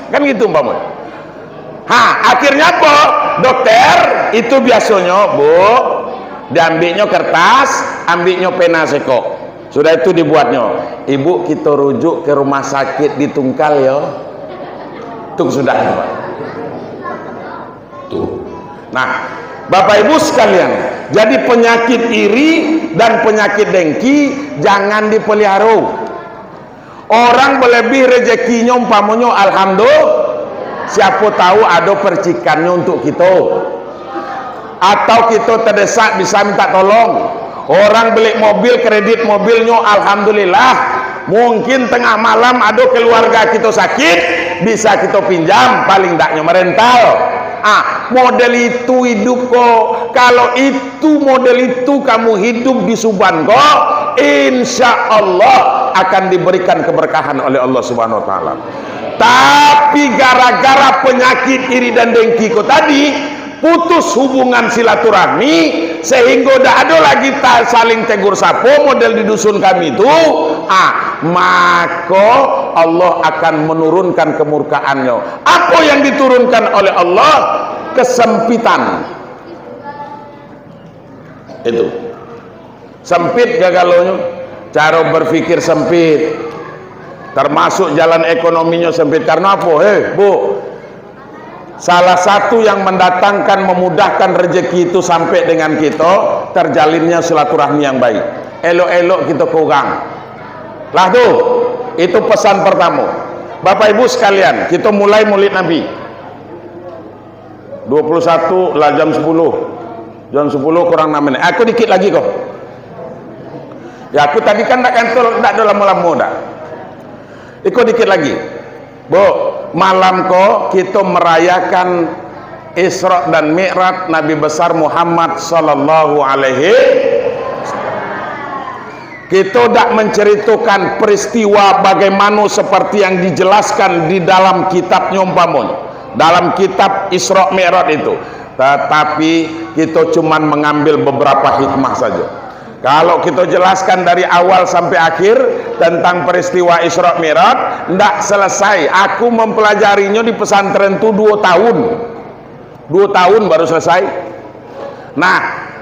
Kan gitu umpamanya. Akhirnya apa? Dokter itu biasanya, bu, diambilnya kertas, ambilnya pena sekok. Sudah itu dibuatnya. Ibu kita rujuk ke rumah sakit di Tungkal ya. Tuh sudah. Tuh. Nah, Bapak Ibu sekalian, jadi penyakit iri dan penyakit dengki jangan dipelihara. Orang berlebih rezekinya umpamanya alhamdulillah, siapa tahu ada percikannya untuk kita. Atau kita terdesak bisa minta tolong. Orang beli mobil, kredit mobilnya alhamdulillah. Mungkin tengah malam ada keluarga kita sakit, bisa kita pinjam, paling taknya merental. Model itu hidup kok. Kalau itu model itu kamu hidup di Subhan kok, insya Allah akan diberikan keberkahan oleh Allah Subhanahu Wa Taala. Tapi gara-gara penyakit iri dan dengki kok tadi, putus hubungan silaturahmi, sehingga tidak ada lagi saling tegur sapo model di dusun kami itu, maka Allah akan menurunkan kemurkaannya. Apa yang diturunkan oleh Allah? Kesempitan. Itu sempit gagalnya, cara berpikir sempit, termasuk jalan ekonominya sempit. Karena apa? Bu, salah satu yang mendatangkan, memudahkan rezeki itu sampai dengan kita, terjalinnya silaturahmi yang baik. Elok-elok kita kurang lah tuh. Itu pesan pertama. Bapak Ibu sekalian, kita mulai Maulid Nabi 21 lah jam 10 kurang 6 menit. Aku dikit lagi kok ya, aku tadi kan tak kantor, tak ada lama-lama dah. Ikut dikit lagi bu. Malam kok kita merayakan Isra dan Mi'raj Nabi besar Muhammad sallallahu alaihi. Kita tak menceritakan peristiwa bagaimana seperti yang dijelaskan di dalam kitabnya umpamanya, dalam kitab Isra Mi'raj itu, tetapi kita cuma mengambil beberapa hikmah saja. Kalau kita jelaskan dari awal sampai akhir tentang peristiwa Isra Mi'raj, tidak selesai. Aku mempelajarinya di pesantren itu 2 tahun. 2 tahun baru selesai. Nah,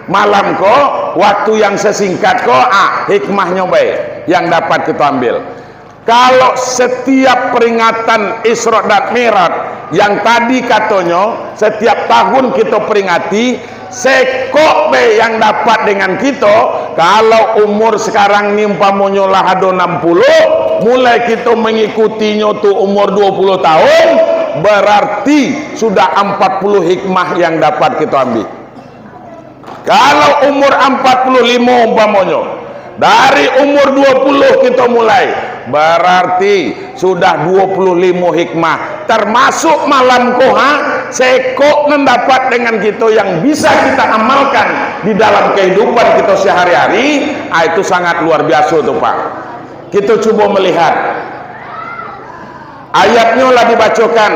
malam kok, waktu yang sesingkat kok, hikmahnya baik yang dapat kita ambil. Kalau setiap peringatan Isra dan Mi'raj yang tadi katanya setiap tahun kita peringati, sekok be yang dapat dengan kita. Kalau umur sekarang ni umpamanya lah ada 60, mulai kita mengikutinya tu umur 20 tahun, berarti sudah 40 hikmah yang dapat kita ambil. Kalau umur 45 umpamanya, dari umur 20 kita mulai, berarti sudah 25 hikmah, termasuk malam koha sekok mendapat dengan kita yang bisa kita amalkan di dalam kehidupan kita sehari-hari. Itu sangat luar biasa tuh Pak. Kita coba melihat ayatnya lah dibacakan.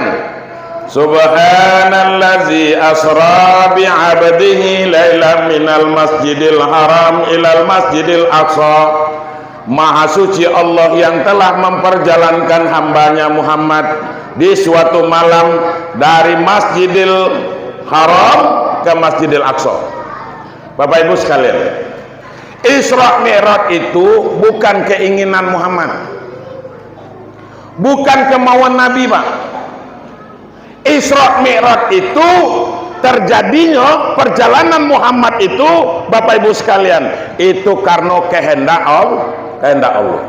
Subhanallazi asra bi'abdihi lailan minal masjidil haram ilal masjidil aqsa. Maha suci Allah yang telah memperjalankan hambanya Muhammad di suatu malam dari Masjidil Haram ke Masjidil Aqsa. Bapak Ibu sekalian, Isra Mi'raj itu bukan keinginan Muhammad, bukan kemauan Nabi Pak. Isra Mi'raj itu terjadinya perjalanan Muhammad itu, Bapak Ibu sekalian, itu karena kehendak Allah.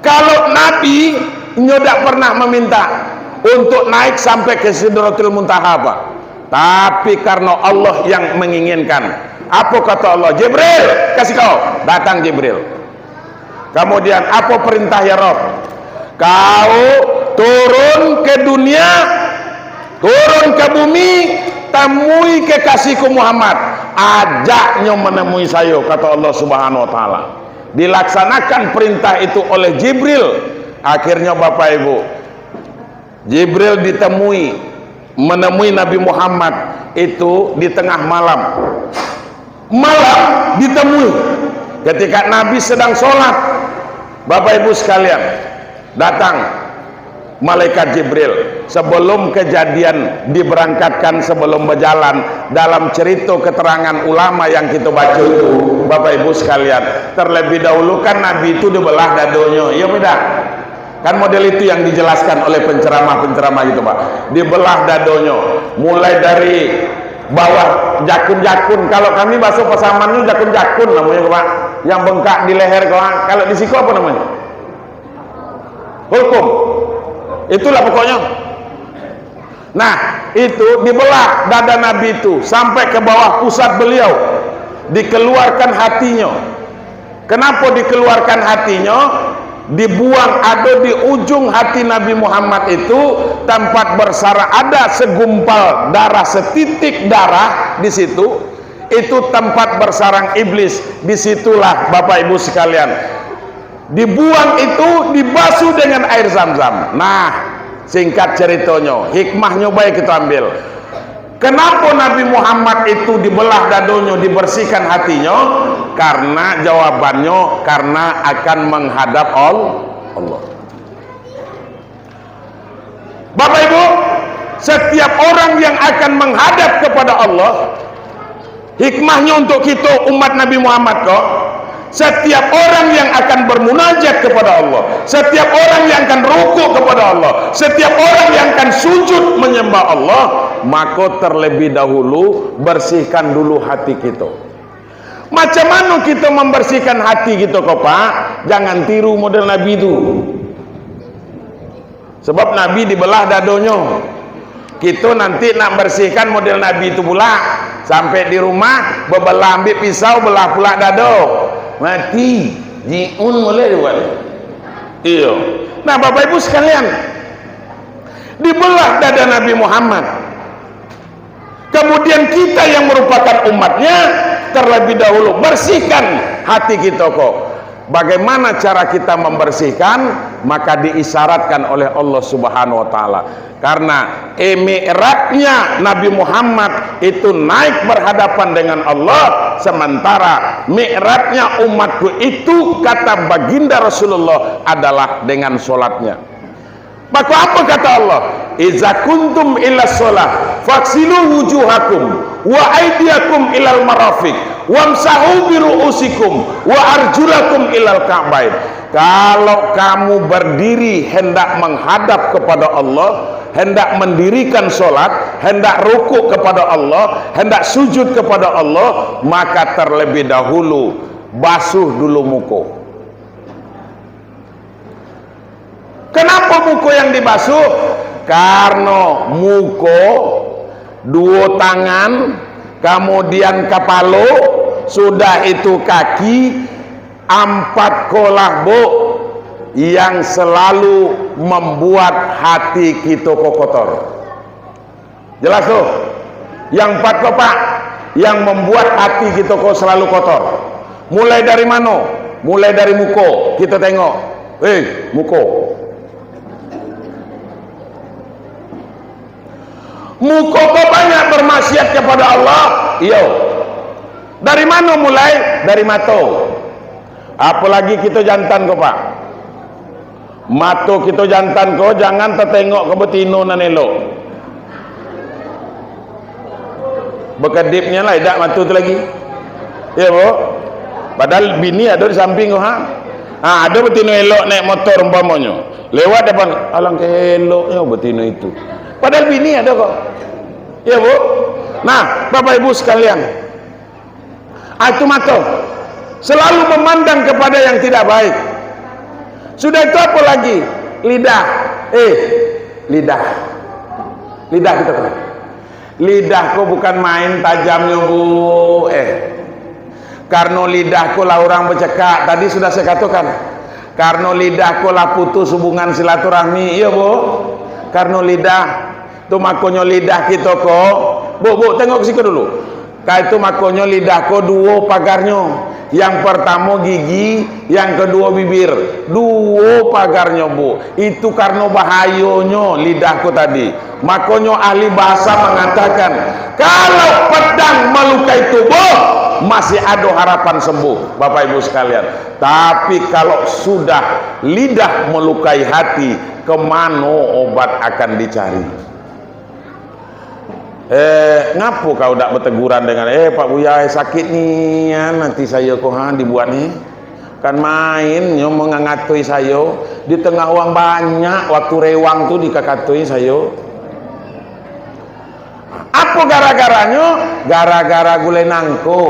Kalau Nabi nyodak pernah meminta untuk naik sampai ke Sidratul Muntaha Pak, tapi karena Allah yang menginginkan. Apa kata Allah? Jibril, kasih kau. Datang Jibril. Kemudian apa perintah ya Rob? Kau turun ke dunia, turun ke bumi, temui kekasihku Muhammad, ajaknya menemui saya, kata Allah Subhanahu wa taala. Dilaksanakan perintah itu oleh Jibril. Akhirnya Bapak Ibu, Jibril menemui Nabi Muhammad itu di tengah malam. Malam ditemui ketika Nabi sedang sholat. Bapak Ibu sekalian, datang malaikat Jibril sebelum kejadian diberangkatkan, sebelum berjalan. Dalam cerita keterangan ulama yang kita baca itu, Bapak Ibu sekalian, terlebih dahulu kan Nabi itu dibelah dadonya, ya beda kan, model itu yang dijelaskan oleh penceramah-penceramah gitu Pak. Dibelah dadonya mulai dari bawah, jakun-jakun, kalau kami bahasa Pasaman itu jakun-jakun namanya Pak, yang bengkak di leher. Kalau di siku apa namanya? Hulkum. Itulah pokoknya. Nah, itu dibelah dada Nabi itu sampai ke bawah pusat beliau, dikeluarkan hatinya. Kenapa dikeluarkan hatinya? Dibuang, ada di ujung hati Nabi Muhammad itu tempat bersarang, ada segumpal darah, setitik darah di situ. Itu tempat bersarang iblis. Disitulah Bapak Ibu sekalian, dibuang itu, dibasuh dengan air Zam-Zam. Nah, singkat ceritanya, hikmahnya baik kita ambil. Kenapa Nabi Muhammad itu dibelah dadonya, dibersihkan hatinya? Karena jawabannya, karena akan menghadap Allah. Bapak Ibu, setiap orang yang akan menghadap kepada Allah, hikmahnya untuk kita umat Nabi Muhammad kok, setiap orang yang akan bermunajat kepada Allah, setiap orang yang akan rukuk kepada Allah, setiap orang yang akan sujud menyembah Allah, maka terlebih dahulu bersihkan dulu hati kita. Macam mana kita membersihkan hati kita kok Pak? Jangan tiru model Nabi itu. Sebab Nabi dibelah dadonya. Kita nanti nak bersihkan model Nabi itu pula. Sampai di rumah bebelah, ambil pisau belah pula dado. Mati. Jiun boleh buat. Iya. Nah Bapak Ibu sekalian, dibelah dada Nabi Muhammad. Kemudian kita yang merupakan umatnya terlebih dahulu bersihkan hati kita kok. Bagaimana cara kita membersihkan? Maka diisyaratkan oleh Allah Subhanahu wa taala. Karena mi'rajnya Nabi Muhammad itu naik berhadapan dengan Allah, sementara mi'rajnya umatku itu, kata baginda Rasulullah, adalah dengan sholatnya. Maka apa kata Allah? Iza kuntum ila sholat faksilu wujuhakum wa aidiakum ilal marafiq wamsahu biru'usikum wa arjulakum ilal ka'bain. Kalau kamu berdiri hendak menghadap kepada Allah, hendak mendirikan sholat, hendak rukuk kepada Allah, hendak sujud kepada Allah, maka terlebih dahulu basuh dulu muka. Kenapa muka yang dibasuh? Karena muka, dua tangan, kemudian kepala, sudah itu kaki, 4 kolahbo yang selalu membuat hati kita kotor. Jelas tuh? Yang 4 kopak yang membuat hati kita selalu kotor. Mulai dari mana? Mulai dari muka. Kita tengok. Muka. Muka kau banyak bermaksiat kepada Allah. Iya. Dari mana mulai? Dari mata. Apalagi kita jantan kau Pak. Mata kita jantan kau jangan tertengok ke betino nan elok. Berkedipnya lah, tidak mata tu lagi. Ya Bu. Padahal bini ada di samping kau ada betino elok naik motor umpamanya. Lewat depan, alangkah eloknya betino itu. Padahal bini ada kok. Ya Bu. Nah, Bapak Ibu sekalian, itu mata selalu memandang kepada yang tidak baik. Sudah itu apa lagi? Lidah. Lidah. Lidah kita kan. Lidah kok bukan main tajamnya Bu. Karena lidahku lah orang bercakap, tadi sudah saya katakan. Karena lidahku lah putus hubungan silaturahmi, iya bu. Karena lidah, tu makanya lidah kita kok. Bu, tengok ke situ dulu. Kau itu makanya lidah kau dua pagarnya. Yang pertama gigi, yang kedua bibir. Dua pagarnya bu. Itu karena bahayanya lidahku tadi. Makanya ahli bahasa mengatakan, kalau pedang melukai tubuh, masih ada harapan sembuh, Bapak Ibu sekalian. Tapi kalau sudah lidah melukai hati, kemana obat akan dicari? Ngapu kau tak berteguran dengan Pak Buya sakit nih ya, nanti saya kohan dibuat nih kan main nyo mengangatui saya di tengah uang banyak waktu rewang tuh dikakatui saya. Apa gara-garanya? Gara-gara gulai nangko.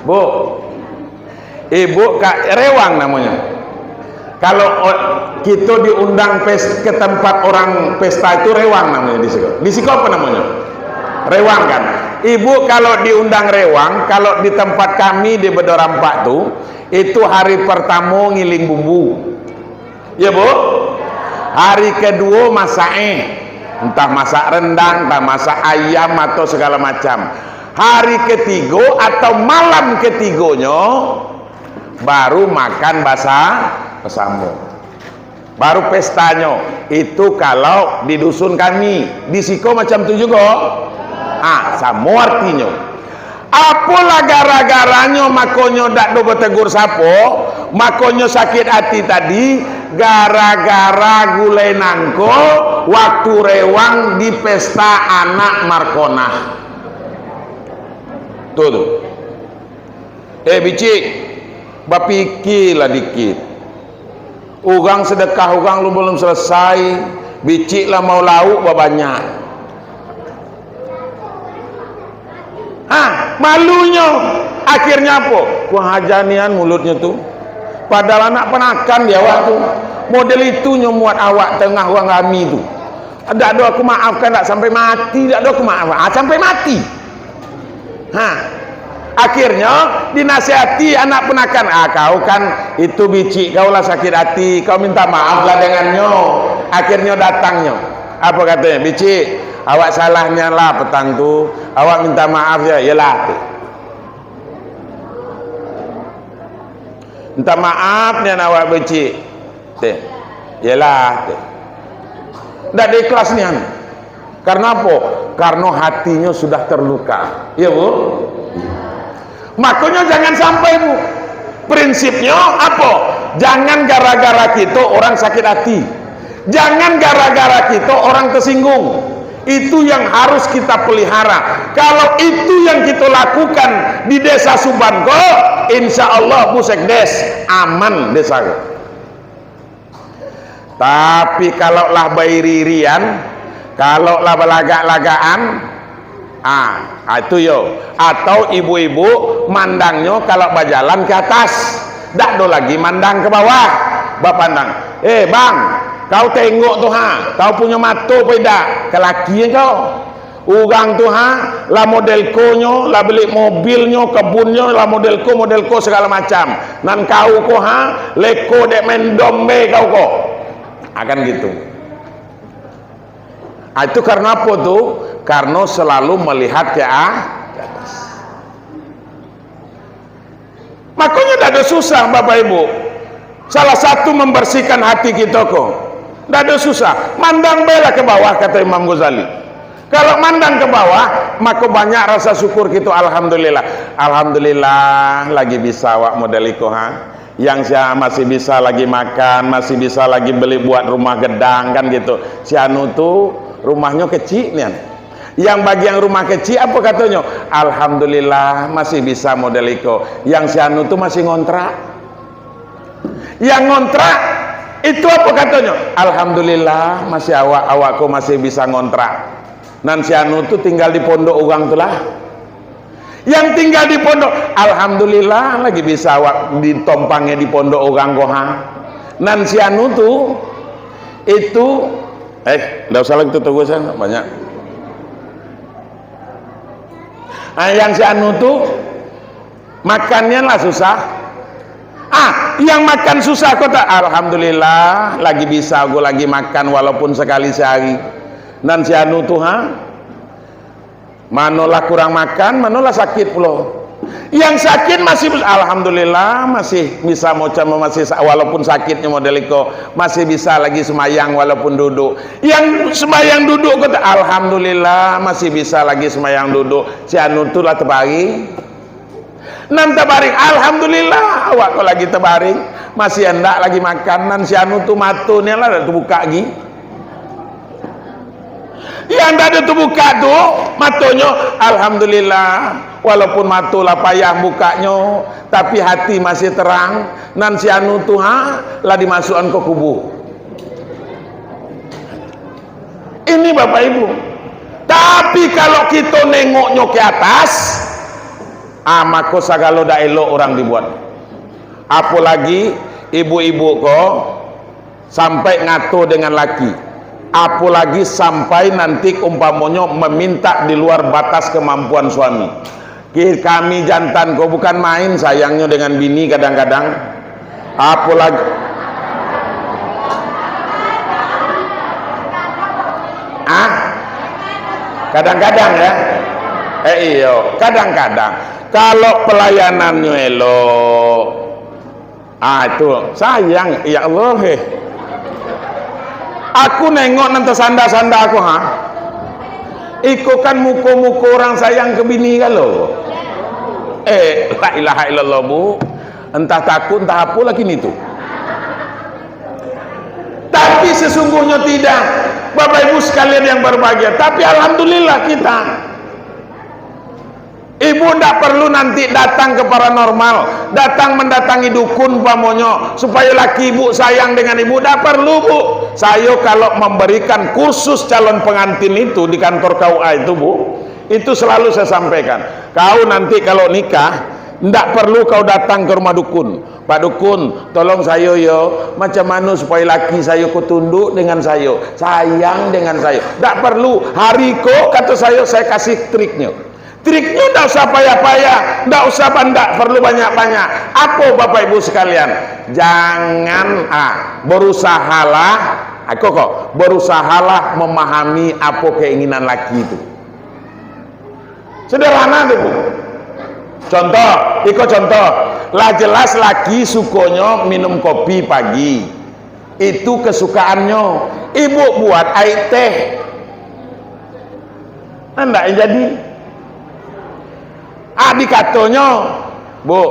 Bu, ibu kak rewang namanya. Kalau kita diundang ke tempat orang pesta itu rewang namanya di Siko. Di Siko apa namanya? Rewang kan. Ibu kalau diundang rewang, kalau di tempat kami di Bedorampak tuh, itu hari pertama ngiling bumbu. Ya bu. Hari kedua masak entah masak rendang, entah masak ayam atau segala macam. Hari ketiga atau malam ketiganya baru makan bersama. Baru pestanya. Itu kalau di dusun kami. Di Siko macam itu juga. Sama artinya. Apalah gara-garanya makonyo dak do bertegur sapo, makonyo sakit hati tadi gara-gara gulai nangko waktu rewang di pesta anak Markonah. Tuh. Bicik, bapikirlah dikit. Ugang sedekah ugang lu belum selesai, bicik lah mau lauk banyak. Malunya akhirnya apa? Kuhajanian mulutnya tuh. Padahal anak penakan dia waktu model itu nyomuat awak tengah uang kami tuh. Ada aku maafkan tak sampai mati, tak ada aku maafkan sampai mati. Akhirnya dinasihati anak penakan, kau kan itu bicik kau lah sakit hati, kau minta maaf lah dengannya. Akhirnya datangnya. Apa katanya? Bicik, awak salahnya lah petang tu, awak minta maaf ya, yalah. Minta maaf ni awak becik. Yalah. Tak ada ikhlas ni. Karena apa? Karena hatinya sudah terluka. Ya bu? Makanya jangan sampai bu. Prinsipnya apa? Jangan gara-gara kita orang sakit hati. Jangan gara-gara kita orang tersinggung. Itu yang harus kita pelihara. Kalau itu yang kita lakukan di desa Subanko, insya Allah Bu Sekdes aman desa. Tapi kalau lah bayi-ririan, kalau lah belagak-lagaan, itu yo. Atau ibu-ibu mandangnya kalau berjalan ke atas, dak do lagi mandang ke bawah. Bapak pandang, bang, kau tengok tuh kau punya mata beda ke laki kau. Ugang tuh lah model konyo, lah beli mobilnya, kebunnya, lah model ko segala macam. Nan kau ko leko dek main dombe kau ko. Akan gitu. Itu karena apa tuh? Karena selalu melihat ke atas. Makanya tidak ada susah Bapak Ibu. Salah satu membersihkan hati kita kok. Tidak ada susah. Mandang bela ke bawah kata Imam Ghazali. Kalau mandang ke bawah, maka banyak rasa syukur kita. Alhamdulillah. Alhamdulillah lagi bisa wak model iko Yang saya masih bisa lagi makan, masih bisa lagi beli buat rumah gedang kan gitu. Si anu tuh rumahnya kecil nih. Yang bagi yang rumah kecil apa katanya? Alhamdulillah masih bisa model iko. Yang si anu tuh masih ngontrak. Yang ngontrak itu apa katanya? Alhamdulillah masih awakku masih bisa ngontrak. Nan si anu tuh tinggal di pondok ugang tuh lah. Yang tinggal di pondok, alhamdulillah lagi bisa ditompangnya di pondok ugang koha. Nan si anu tuh itu, enggak usah lagi tuh gue banyak. Yang si anu tuh makannya lah susah. Yang makan susah kok tak, alhamdulillah lagi bisa gue lagi makan walaupun sekali sehari. Dan si anu tuh manolah kurang makan, manolah sakit pula. Yang sakit masih alhamdulillah masih bisa masih walaupun sakitnya model itu masih bisa lagi semayang walaupun duduk. Yang semayang duduk kata alhamdulillah masih bisa lagi semayang duduk. Si anu tu lah terbaring. Nan terbaring alhamdulillah awak kok lagi terbaring masih hendak lagi makan. Nan si anu tu matunya lah dah terbuka lagi. Yang ada terbuka tu matonya alhamdulillah walaupun matulah payah bukanya tapi hati masih terang. Nan si anu tu lah dimasukkan ke kubur. Ini Bapak Ibu. Tapi kalau kita nengoknya ke atas, maka segala dah elok orang dibuat. Apalagi ibu-ibu kok sampai ngatur dengan laki. Apalagi sampai nanti umpamanya meminta di luar batas kemampuan suami. Kami jantan kok bukan main sayangnya dengan bini kadang-kadang. Apalagi kadang-kadang ya. Iyo, kadang-kadang kalau pelayanannya elok, itu sayang ya Allah. Aku nengok nanti sanda-sanda aku Iko kan muka-muka orang sayang ke bini kalau. La ilaha illallah bu. Entah takut entah apa lagi itu. Tapi sesungguhnya tidak. Bapak Ibu sekalian yang berbahagia. Tapi alhamdulillah kita. Ibu tidak perlu nanti datang ke paranormal, datang mendatangi dukun pamonyo supaya laki ibu sayang dengan ibu. Tidak perlu bu. Saya kalau memberikan kursus calon pengantin itu di kantor KUA itu bu, itu selalu saya sampaikan. Kau nanti kalau nikah, tidak perlu kau datang ke rumah dukun. Pak dukun, tolong saya yo, macam mana supaya laki saya ku tunduk dengan saya, sayang dengan saya. Tidak perlu. Hari kok kata saya kasih triknya. Triknya tidak usah payah-payah, tidak usah banyak, perlu banyak-banyak. Apa Bapak Ibu sekalian? Jangan berusahalah memahami apa keinginan laki itu. Sederhana itu. Ikut contoh. Lah jelas laki sukanya minum kopi pagi. Itu kesukaannya. Ibu buat air teh. Enggak jadi. Dikatanya, bu,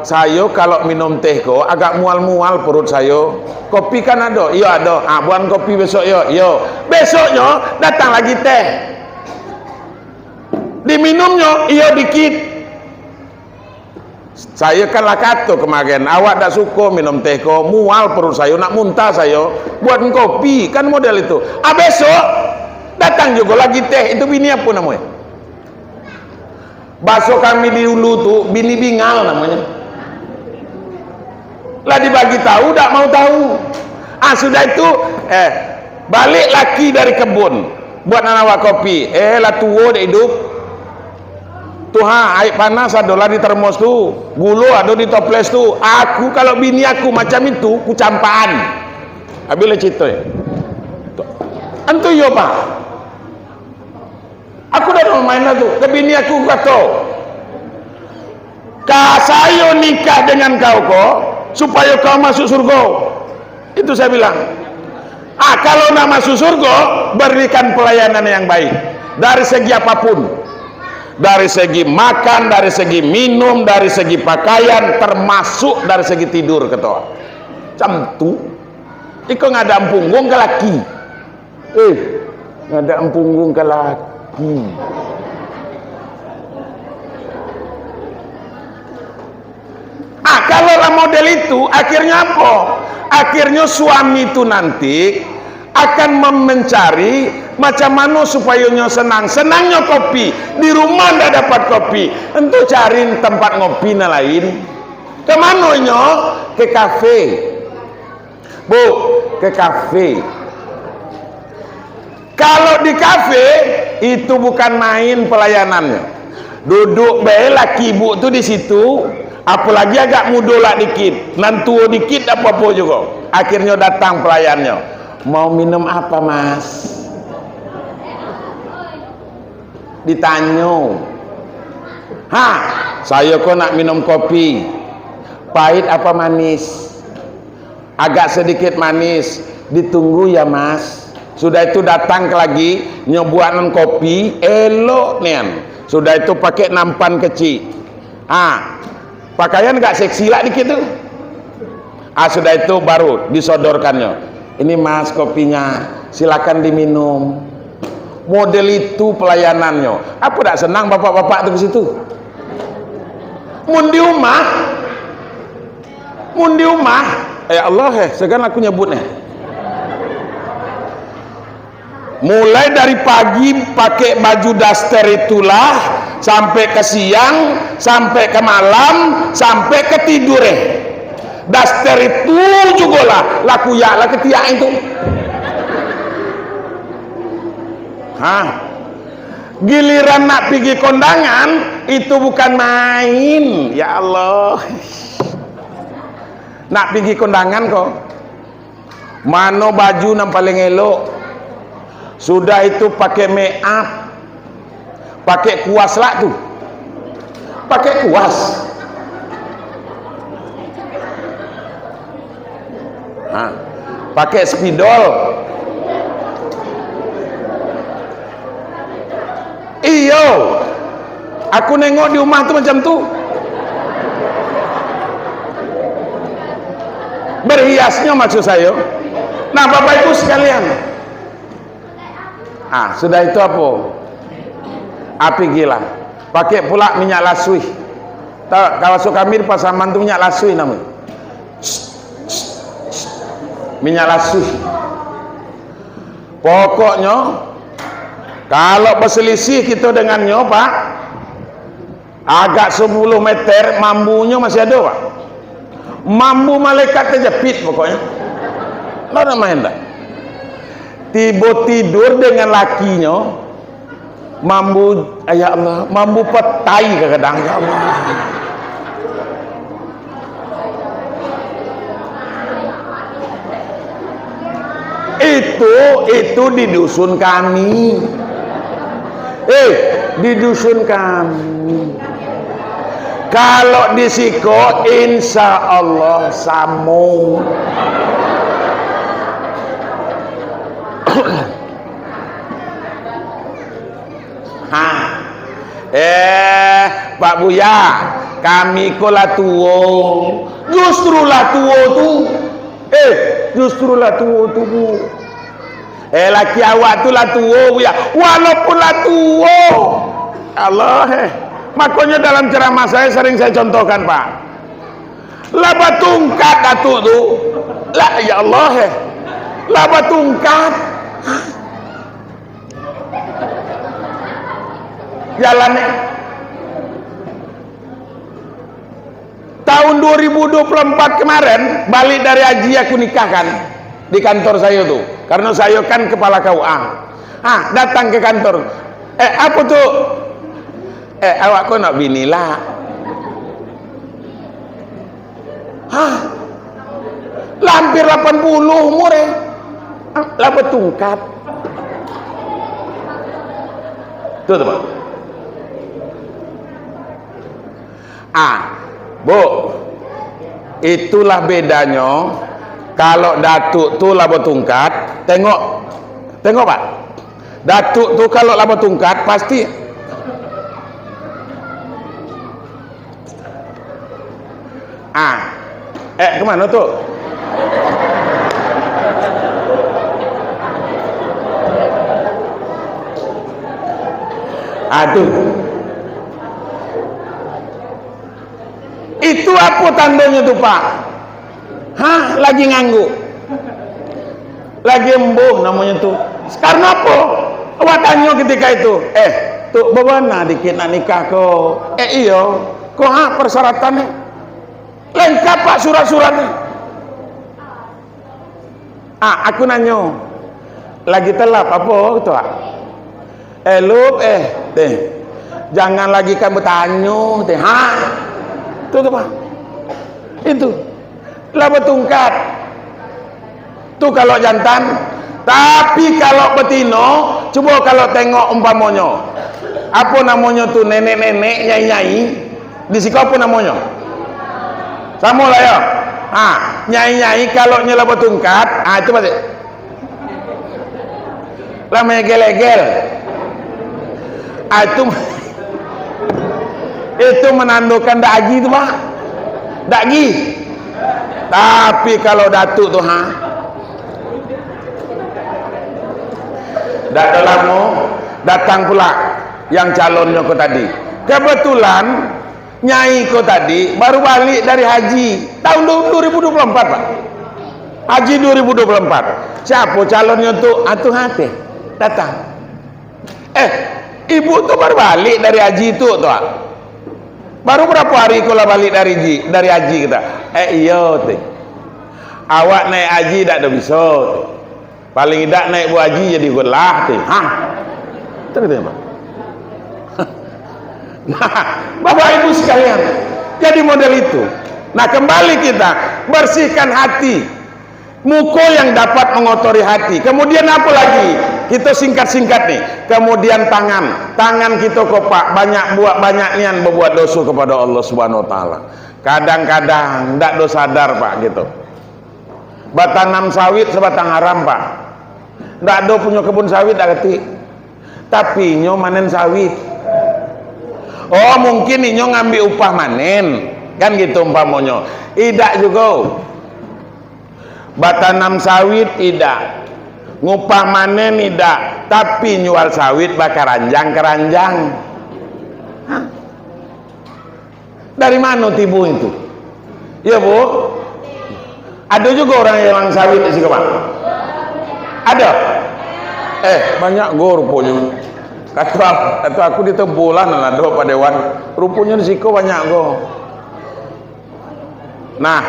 saya kalau minum teh kok agak mual-mual perut saya. Kopi kan ada, iya ada. Buat kopi besok yo. Besoknya datang lagi teh. Diminumnya iya dikit. Saya kan lah kata kemarin, awak tak suka minum teh kok, mual perut saya, nak muntah saya. Buat kopi kan model itu. Besok datang juga lagi teh. Itu bini apa namanya? Bakso kami di Hulu tuh bini bingal namanya. Lah dibagi tahu tak mau tahu. Sudah itu balik laki dari kebun buat nanawa kopi. Lah tua dah hidup. Tuh air panas ada lah di termos tuh, gula ada di toples tuh. Aku kalau bini aku macam itu ku campaan. Habis cerita. Antu yo pak. Aku dah main lah tuh. Ke bini aku kata, saya nikah dengan kau kok supaya kau masuk surga. Itu saya bilang. Kalau nak masuk surga, berikan pelayanan yang baik dari segi apapun, dari segi makan, dari segi minum, dari segi pakaian, termasuk dari segi tidur kata. Camtu, iko ngadam punggung ke laki. Ngadam punggung ke laki. Kalau lah model itu akhirnya apa? Akhirnya suami itu nanti akan mencari macam mana supaya senangnya kopi di rumah tidak dapat kopi, untuk cari tempat ngopi lain. Kemana nyo? Ke kafe, bu, ke kafe. Kalau di kafe itu bukan main pelayanannya. Duduk bae laki ibu tu di situ, apalagi agak mudolak dikit, nan tua dikit apa-apa juga. Akhirnya datang pelayannya. Mau minum apa, Mas? Ditanya. Saya kok nak minum kopi. Pahit apa manis? Agak sedikit manis. Ditunggu ya, Mas. Sudah itu datang lagi nyobuanan kopi elok nian. Sudah itu pakai nampan kecil. Pakaian gak seksi lah dikit tuh. Sudah itu baru disodorkannya. Ini, Mas, kopinya, silakan diminum. Model itu pelayanannya. Apa tak senang bapak-bapak tuh ke situ? Mun di rumah. Ya Allah, sekarang aku nyebutnya. Mulai dari pagi pakai baju daster itulah sampai ke siang, sampai ke malam, sampai ke tidur. Daster itu juga lah laku ya lah ketiak itu. Giliran nak pergi kondangan itu bukan main. Ya Allah, nak pergi kondangan kok mano baju yang paling elok. Sudah itu pakai make up, pakai kuas lah tuh, pakai kuas. Pakai spidol. Iyo, aku nengok di rumah tuh macam tuh. Berhiasnya maksud saya. Nah, Bapak Ibu sekalian. Sudah itu apa? Api gila. Pakai pula minyak lasui. Kalau suka mir pasaman tuh minyak lasui namanya. Minyak lasui. Pokoknya kalau berselisih kita dengannya, Pak, agak 10 meter mambunya masih ada, Pak. Mambu malaikat terjepit pokoknya. Nggak main dah. Tiba tidur dengan lakinya, mambu, ya Allah, mambu petai kadang, ya Allah. Itu di dusun kami. Di dusun kami. Kalau di Siko, insya Allah sambung. Pak Buya, kami kok lah tua. Justru lah tua tuh. Justru lah tua tuh, Bu. Laki awak tu lah tua, Buya. Walaupun lah tua. Allah, makanya dalam ceramah saya sering saya contohkan, Pak. Laba tungkat datuk tu. Lah, ya Allah, laba tungkat. Jalannya tahun 2024 kemarin balik dari haji aku nikahkan di kantor saya tuh, karena saya kan kepala KUA. Datang ke kantor, apa tuh? Awak kok nak bini lah? Lampir 80 umur lah betungkat. Tuh teman. Bu, itulah bedanya. Kalau datuk tu laba tungkat, tengok Pak, datuk tu kalau laba tungkat pasti kemana tuh? Aduh, itu apa tandanya tuh, Pak? Lagi nganggu, lagi embung namanya tuh. Karena apa? Awak tanya ketika itu, tuh bagaimana dikit nak nikah kok? Iya, kok persyaratannya lengkap, Pak, surat-suratnya. Aku nanya, lagi telap apa tuh, Pak? Jangan lagi kan bertanya teh. Ha? Itu tuh Pak. Itu. Lah bertungkat. Tuh kalau jantan. Tapi kalau betino, coba kalau tengok umpamanya. Apa namanya tuh nenek-nenek, nyai-nyai. Di siko apa namanya? Sama lah ya. Nyai-nyai kalau nyala bertungkat, itu pasti. Lah megel-egel. Itu menandakan dagi itu Pak. Dagi. Tapi kalau datuk tuh dak lama datang pula yang calonnya kau tadi. Kebetulan nyai kau tadi baru balik dari haji tahun 2024 Pak. Haji 2024. Siapa calonnya tuh? Atuh hati datang. Ibu tuh baru balik dari haji itu tuh. Baru berapa hari kau balik dari haji kita? Iya teh. Awak naik haji tak ada bisa. Paling tidak naik bu haji jadi golah teh. Terus Pak. Nah, Bapak Ibu sekalian, jadi model itu. Nah, kembali kita bersihkan hati. Muka yang dapat mengotori hati. Kemudian apa lagi? Kita singkat-singkat nih. Kemudian tangan kita kopak, banyak nian berbuat dosa kepada Allah Subhanahu wa taala. Kadang-kadang ndak do sadar Pak gitu. Batanam sawit sebatang haram Pak. Ndak do punya kebun sawit dak ketik. Tapi nyo manen sawit. Oh, mungkin nyo ngambil upah manen. Kan gitu umpamanya. Tidak juga. Batanam sawit tidak. Ngupah manen tidak, tapi nyual sawit bakar keranjang. Dari mana tibu itu? Ya Bu, ada juga orang yang sawit di sini Pak. Ada? Banyak go rupanya. Kata aku di Tebulan ada Pak Dewan. Rupanya di siko banyak go. Nah,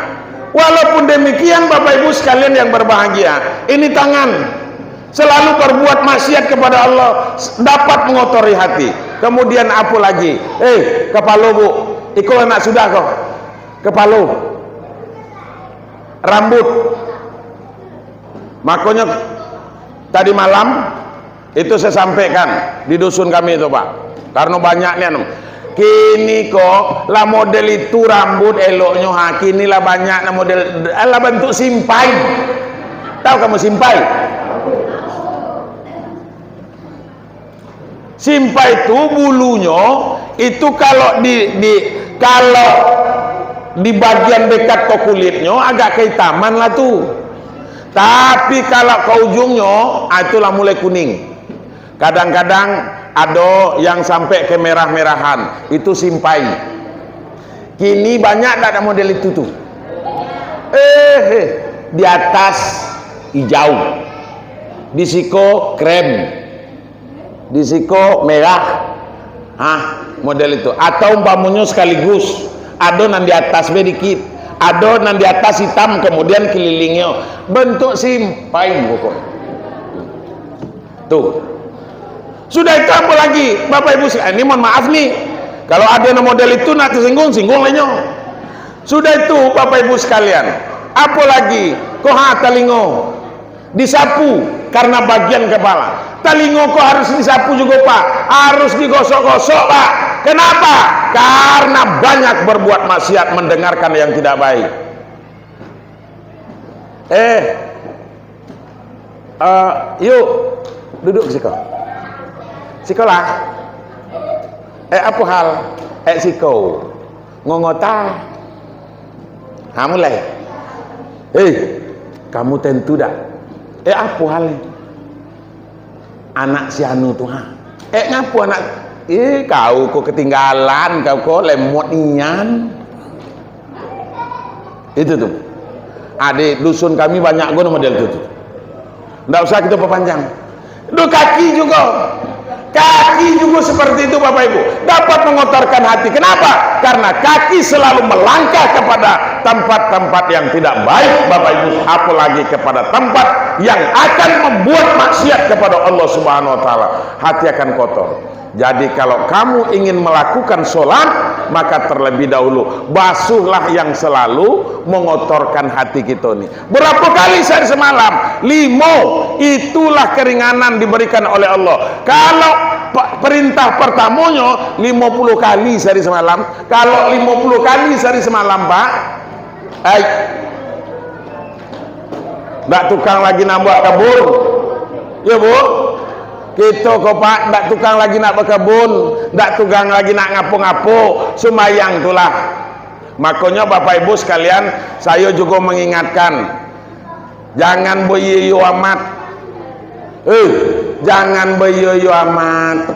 walaupun demikian Bapak Ibu sekalian yang berbahagia, ini tangan selalu berbuat maksiat kepada Allah, dapat mengotori hati. Kemudian apa lagi? Kepala Bu, iko anak sudah kok. Kepala, rambut. Makanya tadi malam itu saya sampaikan di dusun kami itu Pak, karena banyaknya kini kok lah model itu rambut eloknya kini lah banyak model lah bentuk simpai. Tahu kamu simpai? Simpai itu bulunya itu kalau di bagian dekat ke kulitnya agak kehitaman lah tuh. Tapi kalau ke ujungnya itulah mulai kuning. Kadang-kadang ada yang sampai ke merah-merahan, itu simpai. Kini banyak tak ada model itu tuh. Di atas hijau, di siko krem, di siko merah. Model itu. Atau umpamanya sekaligus ada nan di atas sedikit, ada nan di atas hitam kemudian kelilingnya bentuk simpai pokok. Tuh. Sudah itu apa lagi Bapak Ibu sekalian? Ini mohon maaf nih, kalau ada model itu nak singgung lainnya. Sudah itu Bapak Ibu sekalian, apa lagi? Talingo disapu karena bagian kepala. Talingo kok harus disapu juga Pak, harus digosok-gosok Pak. Kenapa? Karena banyak berbuat maksiat, mendengarkan yang tidak baik. Yuk duduk siko. Sekolah. Apa hal? Siko. Ngongota. Mulai. Kamu tentu dah. Apa hal? Anak si anu tuh ngapu anak? Kau kok ketinggalan, kau kok lemot nian. Itu tuh. Adik dusun kami banyak gue model itu tuh. Nggak usah kita perpanjang. Kaki juga. Kaki juga seperti itu Bapak Ibu, dapat mengotorkan hati. Kenapa? Karena kaki selalu melangkah kepada tempat-tempat yang tidak baik Bapak Ibu, apalagi kepada tempat yang akan membuat maksiat kepada Allah Subhanahu wa taala. Hati akan kotor. Jadi kalau kamu ingin melakukan sholat, maka terlebih dahulu basuhlah yang selalu mengotorkan hati kita nih. Berapa kali sehari semalam? 5. Itulah keringanan diberikan oleh Allah. Kalau perintah pertamanya 50 kali sehari semalam. Kalau 50 kali sehari semalam Pak, nggak tukang lagi nambah kebun, ya Bu. Kita kok Pak, ndak tukang lagi nak berkebun, ndak tukang lagi nak ngapo-ngapo, sembayang itulah. Makanya Bapak Ibu sekalian, saya juga mengingatkan, jangan beyoyo amat. Jangan beyoyo amat.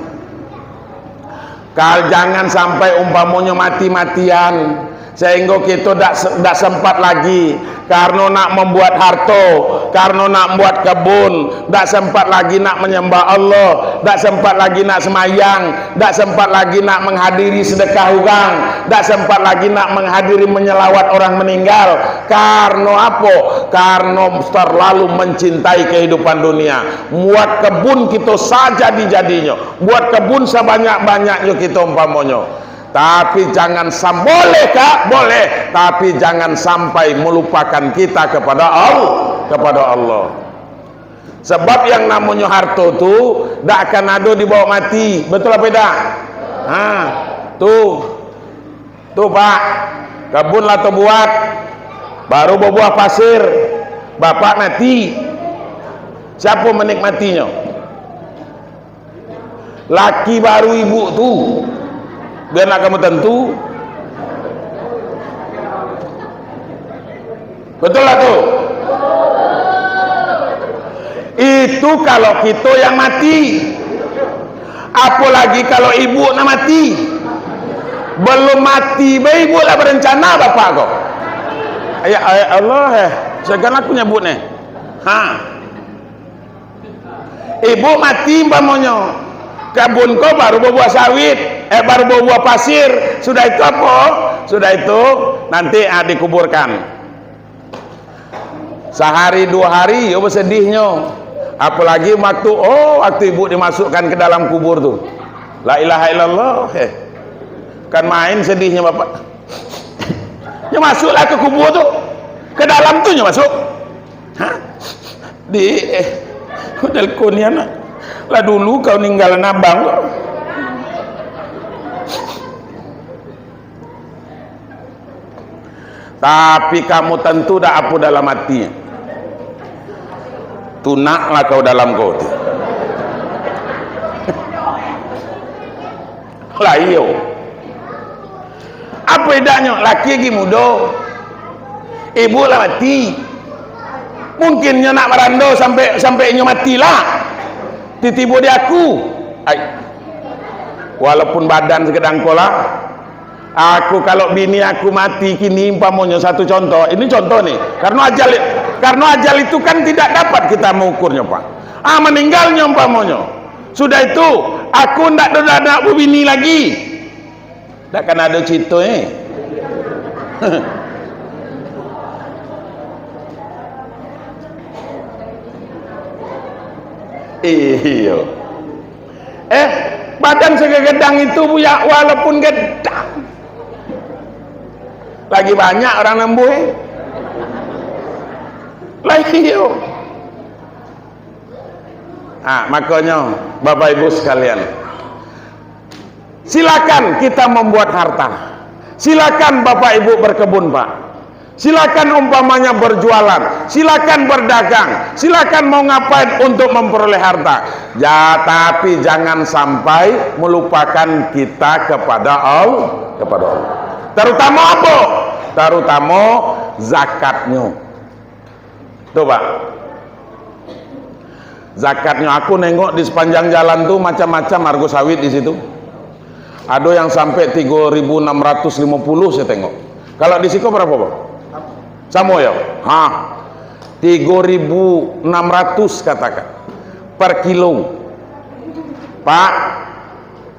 Jangan sampai umpamanya mati-matian sehingga kita tidak sempat lagi karena nak membuat harta, karena nak membuat kebun, tidak sempat lagi nak menyembah Allah, tidak sempat lagi nak semayang, tidak sempat lagi nak menghadiri sedekah orang, tidak sempat lagi nak menghadiri menyelawat orang meninggal. Karena apa? Karena terlalu mencintai kehidupan dunia. Buat kebun kita sajadi-jadinya, buat kebun sebanyak-banyaknya kita umpamanya. Tapi jangan boleh Kak, boleh, tapi jangan sampai melupakan kita kepada Allah. Sebab yang namanya harta tu tak akan ada dibawa mati. Betul apa tidak? Tuh Pak, kebun lah tu buat, baru berbuah pasir, bapak mati. Siapa menikmatinya? Laki baru ibu tu. Biar nak kamu tentu. Betul lah tuh. Itu kalau kita yang mati. Apalagi kalau ibu nak mati. Belum mati, ibu lah berencana bapak kok. Ya Allah, sekarang aku nyebut nih. Ibu mati umpamanya. Kebun kau baru berbuah sawit, baru berbuah pasir. Sudah itu apa? Sudah itu nanti dikuburkan. Sehari 2 hari, sedihnya. Apalagi waktu ibu dimasukkan ke dalam kubur tuh. La ilaha illallah. Kan main sedihnya bapak. Ya masuklah ke kubur tuh, ke dalam tuh masuk. Di delkonnya nak. Lah dulu kau ninggalan abang. Tapi kamu tentu dah apa dalam hati. Tunaklah kau dalam kau. Lah iyo. Apa bedanya? Laki lagi muda, ibu lah mati. Mungkinnya nak merando sampai nyo matilah. Titibu di aku. Walaupun badan sekedang kola, aku kalau bini aku mati kini umpamanya satu contoh, ini contoh nih, karena ajal itu kan tidak dapat kita mengukurnya Pak. Meninggalnya umpamanya. Sudah itu aku ndak ada anak bini lagi. Ndak kan ada cito Iyo. Badan segedang itu Buya, walaupun gedang. Lagi banyak orang nembuh. Lagi iyo. Makanya Bapak Ibu sekalian, silakan kita membuat harta. Silakan Bapak Ibu berkebun Pak. Silakan umpamanya berjualan, silakan berdagang, silakan mau ngapain untuk memperoleh harta. Ya, tapi jangan sampai melupakan kita kepada Allah. Terutama apa? Terutama zakatnya. Tuh Pak. Zakatnya aku nengok di sepanjang jalan tuh macam-macam harga sawit di situ. Ada yang sampai 3.650 saya tengok. Kalau di Siko berapa Pak? Sama ya? 3.600 katakan per kilo. Pak,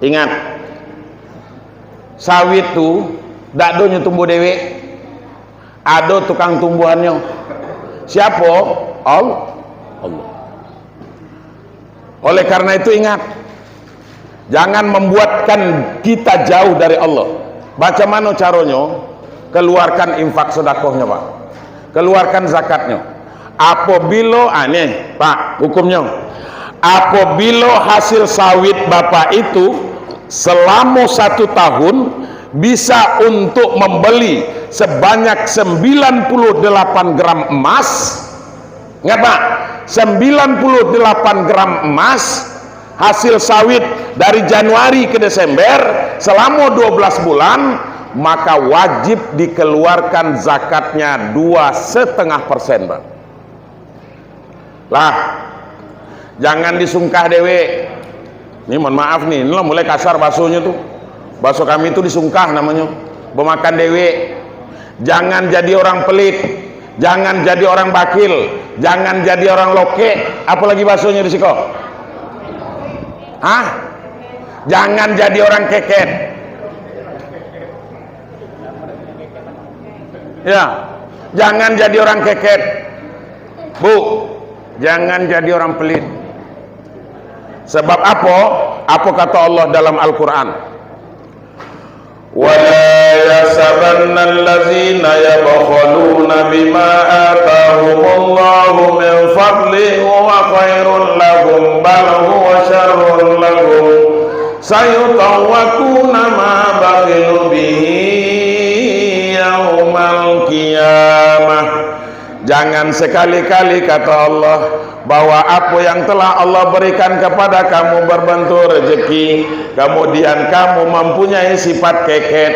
ingat, sawit tuh dak donya tumbuh dewe, ada tukang tumbuhannya. Siapa? Allah. Oleh karena itu ingat, jangan membuatkan kita jauh dari Allah. Baca mana caranya? Keluarkan infak sedekahnya, Pak. Keluarkan zakatnya. Apabila nih Pak, hukumnya apabila hasil sawit Bapak itu selama 1 tahun bisa untuk membeli sebanyak 98 gram emas, ingat Pak, 98 gram emas hasil sawit dari Januari ke Desember selama 12 bulan, maka wajib dikeluarkan zakatnya 2,5%, Pak. Lah, jangan disungkah dewe. Ini mohon maaf nih, ini lah mulai kasar bahasanya tuh. Bahasa kami itu disungkah namanya, bemakan dewe. Jangan jadi orang pelit, jangan jadi orang bakil, jangan jadi orang loke. Apalagi bahasanya di siko? Hah? Jangan jadi orang keket. Ya, jangan jadi orang keket. Bu, jangan jadi orang pelit. Sebab apa? Apa kata Allah dalam Al-Quran? وَلَا يَحْسَبَنَّ الَّذِينَ يَبْخَلُونَ بِمَا آتَاهُمُ اللَّهُ مِنْ فَضْلِهِ هُوَ خَيْرٌ لَهُمْ بَلْ هُوَ شَرٌّ لَهُمْ سَيُطَوَّقُونَ مَا بَخِلُوا بِهِ يَوْمَ الْقِيَامَةِ. Jangan sekali-kali kata Allah bahwa apa yang telah Allah berikan kepada kamu berbentuk rezeki, kemudian kamu mempunyai sifat keket,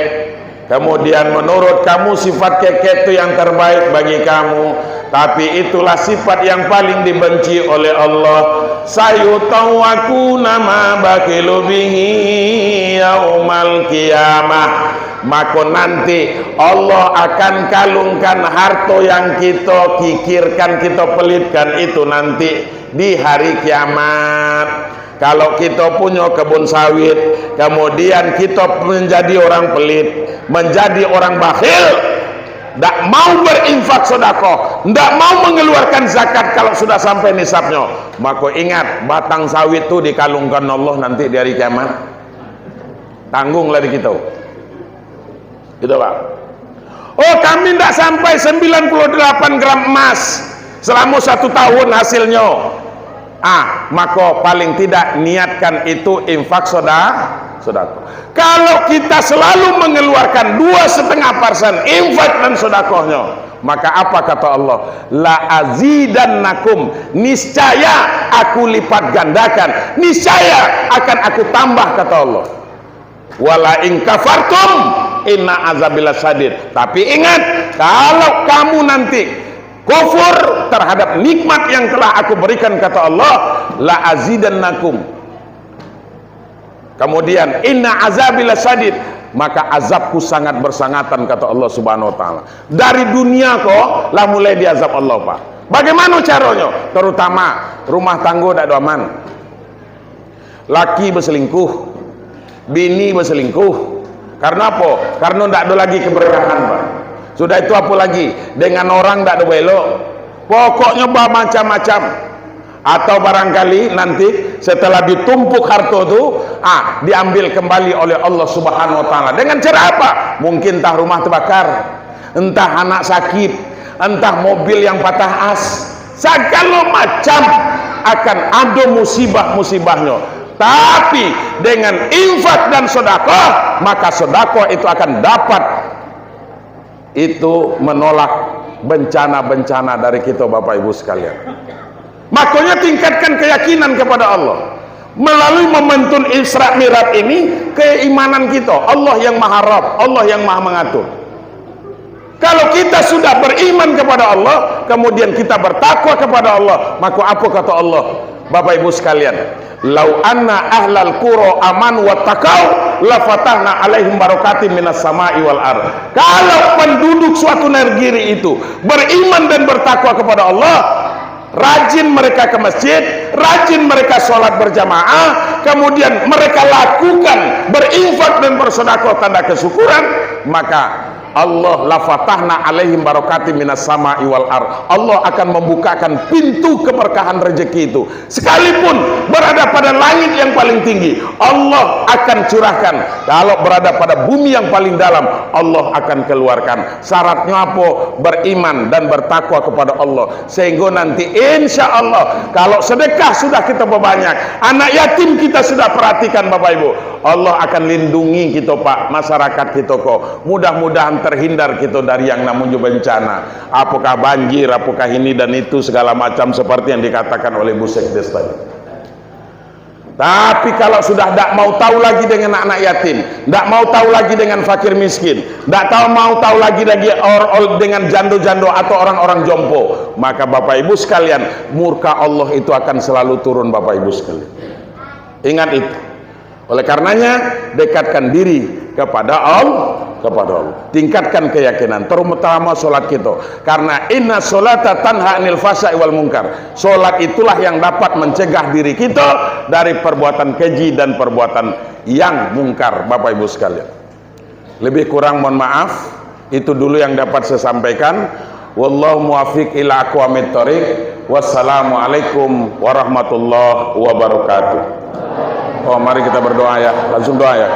kemudian menurut kamu sifat keket itu yang terbaik bagi kamu, tapi itulah sifat yang paling dibenci oleh Allah. Sayutawakuna ma bakilu bihi yaumal qiyamah. Maka nanti Allah akan kalungkan harta yang kita kikirkan, kita pelitkan itu nanti di hari kiamat. Kalau kita punya kebun sawit, kemudian kita menjadi orang pelit, menjadi orang bakhil, tidak mau berinfak sedekah, tidak mau mengeluarkan zakat kalau sudah sampai nisabnya, maka ingat, batang sawit itu dikalungkan Allah nanti di hari kiamat. Tanggunglah di kita. Gitu Pak. Oh, kami tidak sampai 98 gram emas selama 1 tahun hasilnya. Maka paling tidak niatkan itu infak sedekah. Kalau kita selalu mengeluarkan 2,5% infak dan sedekahnya, maka apa kata Allah? La azidannakum, niscaya aku lipat gandakan, niscaya akan aku tambah kata Allah. Wala in kafartum inna azabil syadid. Tapi ingat, kalau kamu nanti kufur terhadap nikmat yang telah aku berikan kata Allah, la azidannakum, kemudian inna azabil syadid, maka azabku sangat bersangatan kata Allah Subhanahu wa taala. Dari dunia kok lah mulai diazab Allah, Pak. Bagaimana caranya? Terutama rumah tangga tidak aman. Laki berselingkuh, bini berselingkuh. Karena apa? Karena tidak ada lagi keberkahan, Pak. Sudah itu apa lagi? Dengan orang tidak ada belok. Pokoknya macam-macam. Atau barangkali nanti setelah ditumpuk harta itu, diambil kembali oleh Allah Subhanahu wa taala. Dengan cara apa? Mungkin entah rumah terbakar, entah anak sakit, entah mobil yang patah as. Segala macam akan ada musibah-musibahnya. Tapi dengan infak dan sedekah, maka sedekah itu akan dapat itu menolak bencana-bencana dari kita Bapak Ibu sekalian. Makanya tingkatkan keyakinan kepada Allah. Melalui momentum Isra Mi'raj ini, keimanan kita, Allah yang Maha Rabb, Allah yang Maha mengatur. Kalau kita sudah beriman kepada Allah, kemudian kita bertakwa kepada Allah, maka apa kata Allah? Bapak Ibu sekalian, lau anna ahlal qura aman wa taqau la fatahna alaihim barakatim minas sama'i wal ard. Kalau penduduk suatu negeri itu beriman dan bertakwa kepada Allah, rajin mereka ke masjid, rajin mereka sholat berjamaah, kemudian mereka lakukan berinfak dan bersedekah tanda kesyukuran, maka Allah lafatahna alaihim barokati minas sama'i wal ar. Allah akan membukakan pintu keberkahan rezeki itu. Sekalipun berada pada langit yang paling tinggi, Allah akan curahkan. Kalau berada pada bumi yang paling dalam, Allah akan keluarkan. Syaratnya apa? Beriman dan bertakwa kepada Allah. Sehingga nanti insya Allah, kalau sedekah sudah kita perbanyak, anak yatim kita sudah perhatikan Bapak Ibu, Allah akan lindungi kita Pak, masyarakat kita kok. Mudah-mudahan terhindar kita dari yang namanya bencana, apakah banjir, apakah ini dan itu segala macam seperti yang dikatakan oleh Bu Sekdes tadi. Tapi kalau sudah tidak mau tahu lagi dengan anak yatim, tidak mau tahu lagi dengan fakir miskin, tidak mau tahu lagi dengan jando-jando atau orang-orang jompo, maka Bapak Ibu sekalian, murka Allah itu akan selalu turun Bapak Ibu sekalian. Ingat itu. Oleh karenanya, dekatkan diri kepada Allah, tingkatkan keyakinan, terutama sholat kita, karena inna sholata tanha anil fahsya'i wal munkar. Sholat itulah yang dapat mencegah diri kita dari perbuatan keji dan perbuatan yang mungkar. Bapak Ibu sekalian, lebih kurang mohon maaf, itu dulu yang dapat saya sampaikan. Wallahu muwaffiq ila aqwamit thoriq. Wassalamualaikum warahmatullahi wabarakatuh. Oh, mari kita berdoa ya, langsung doa ya.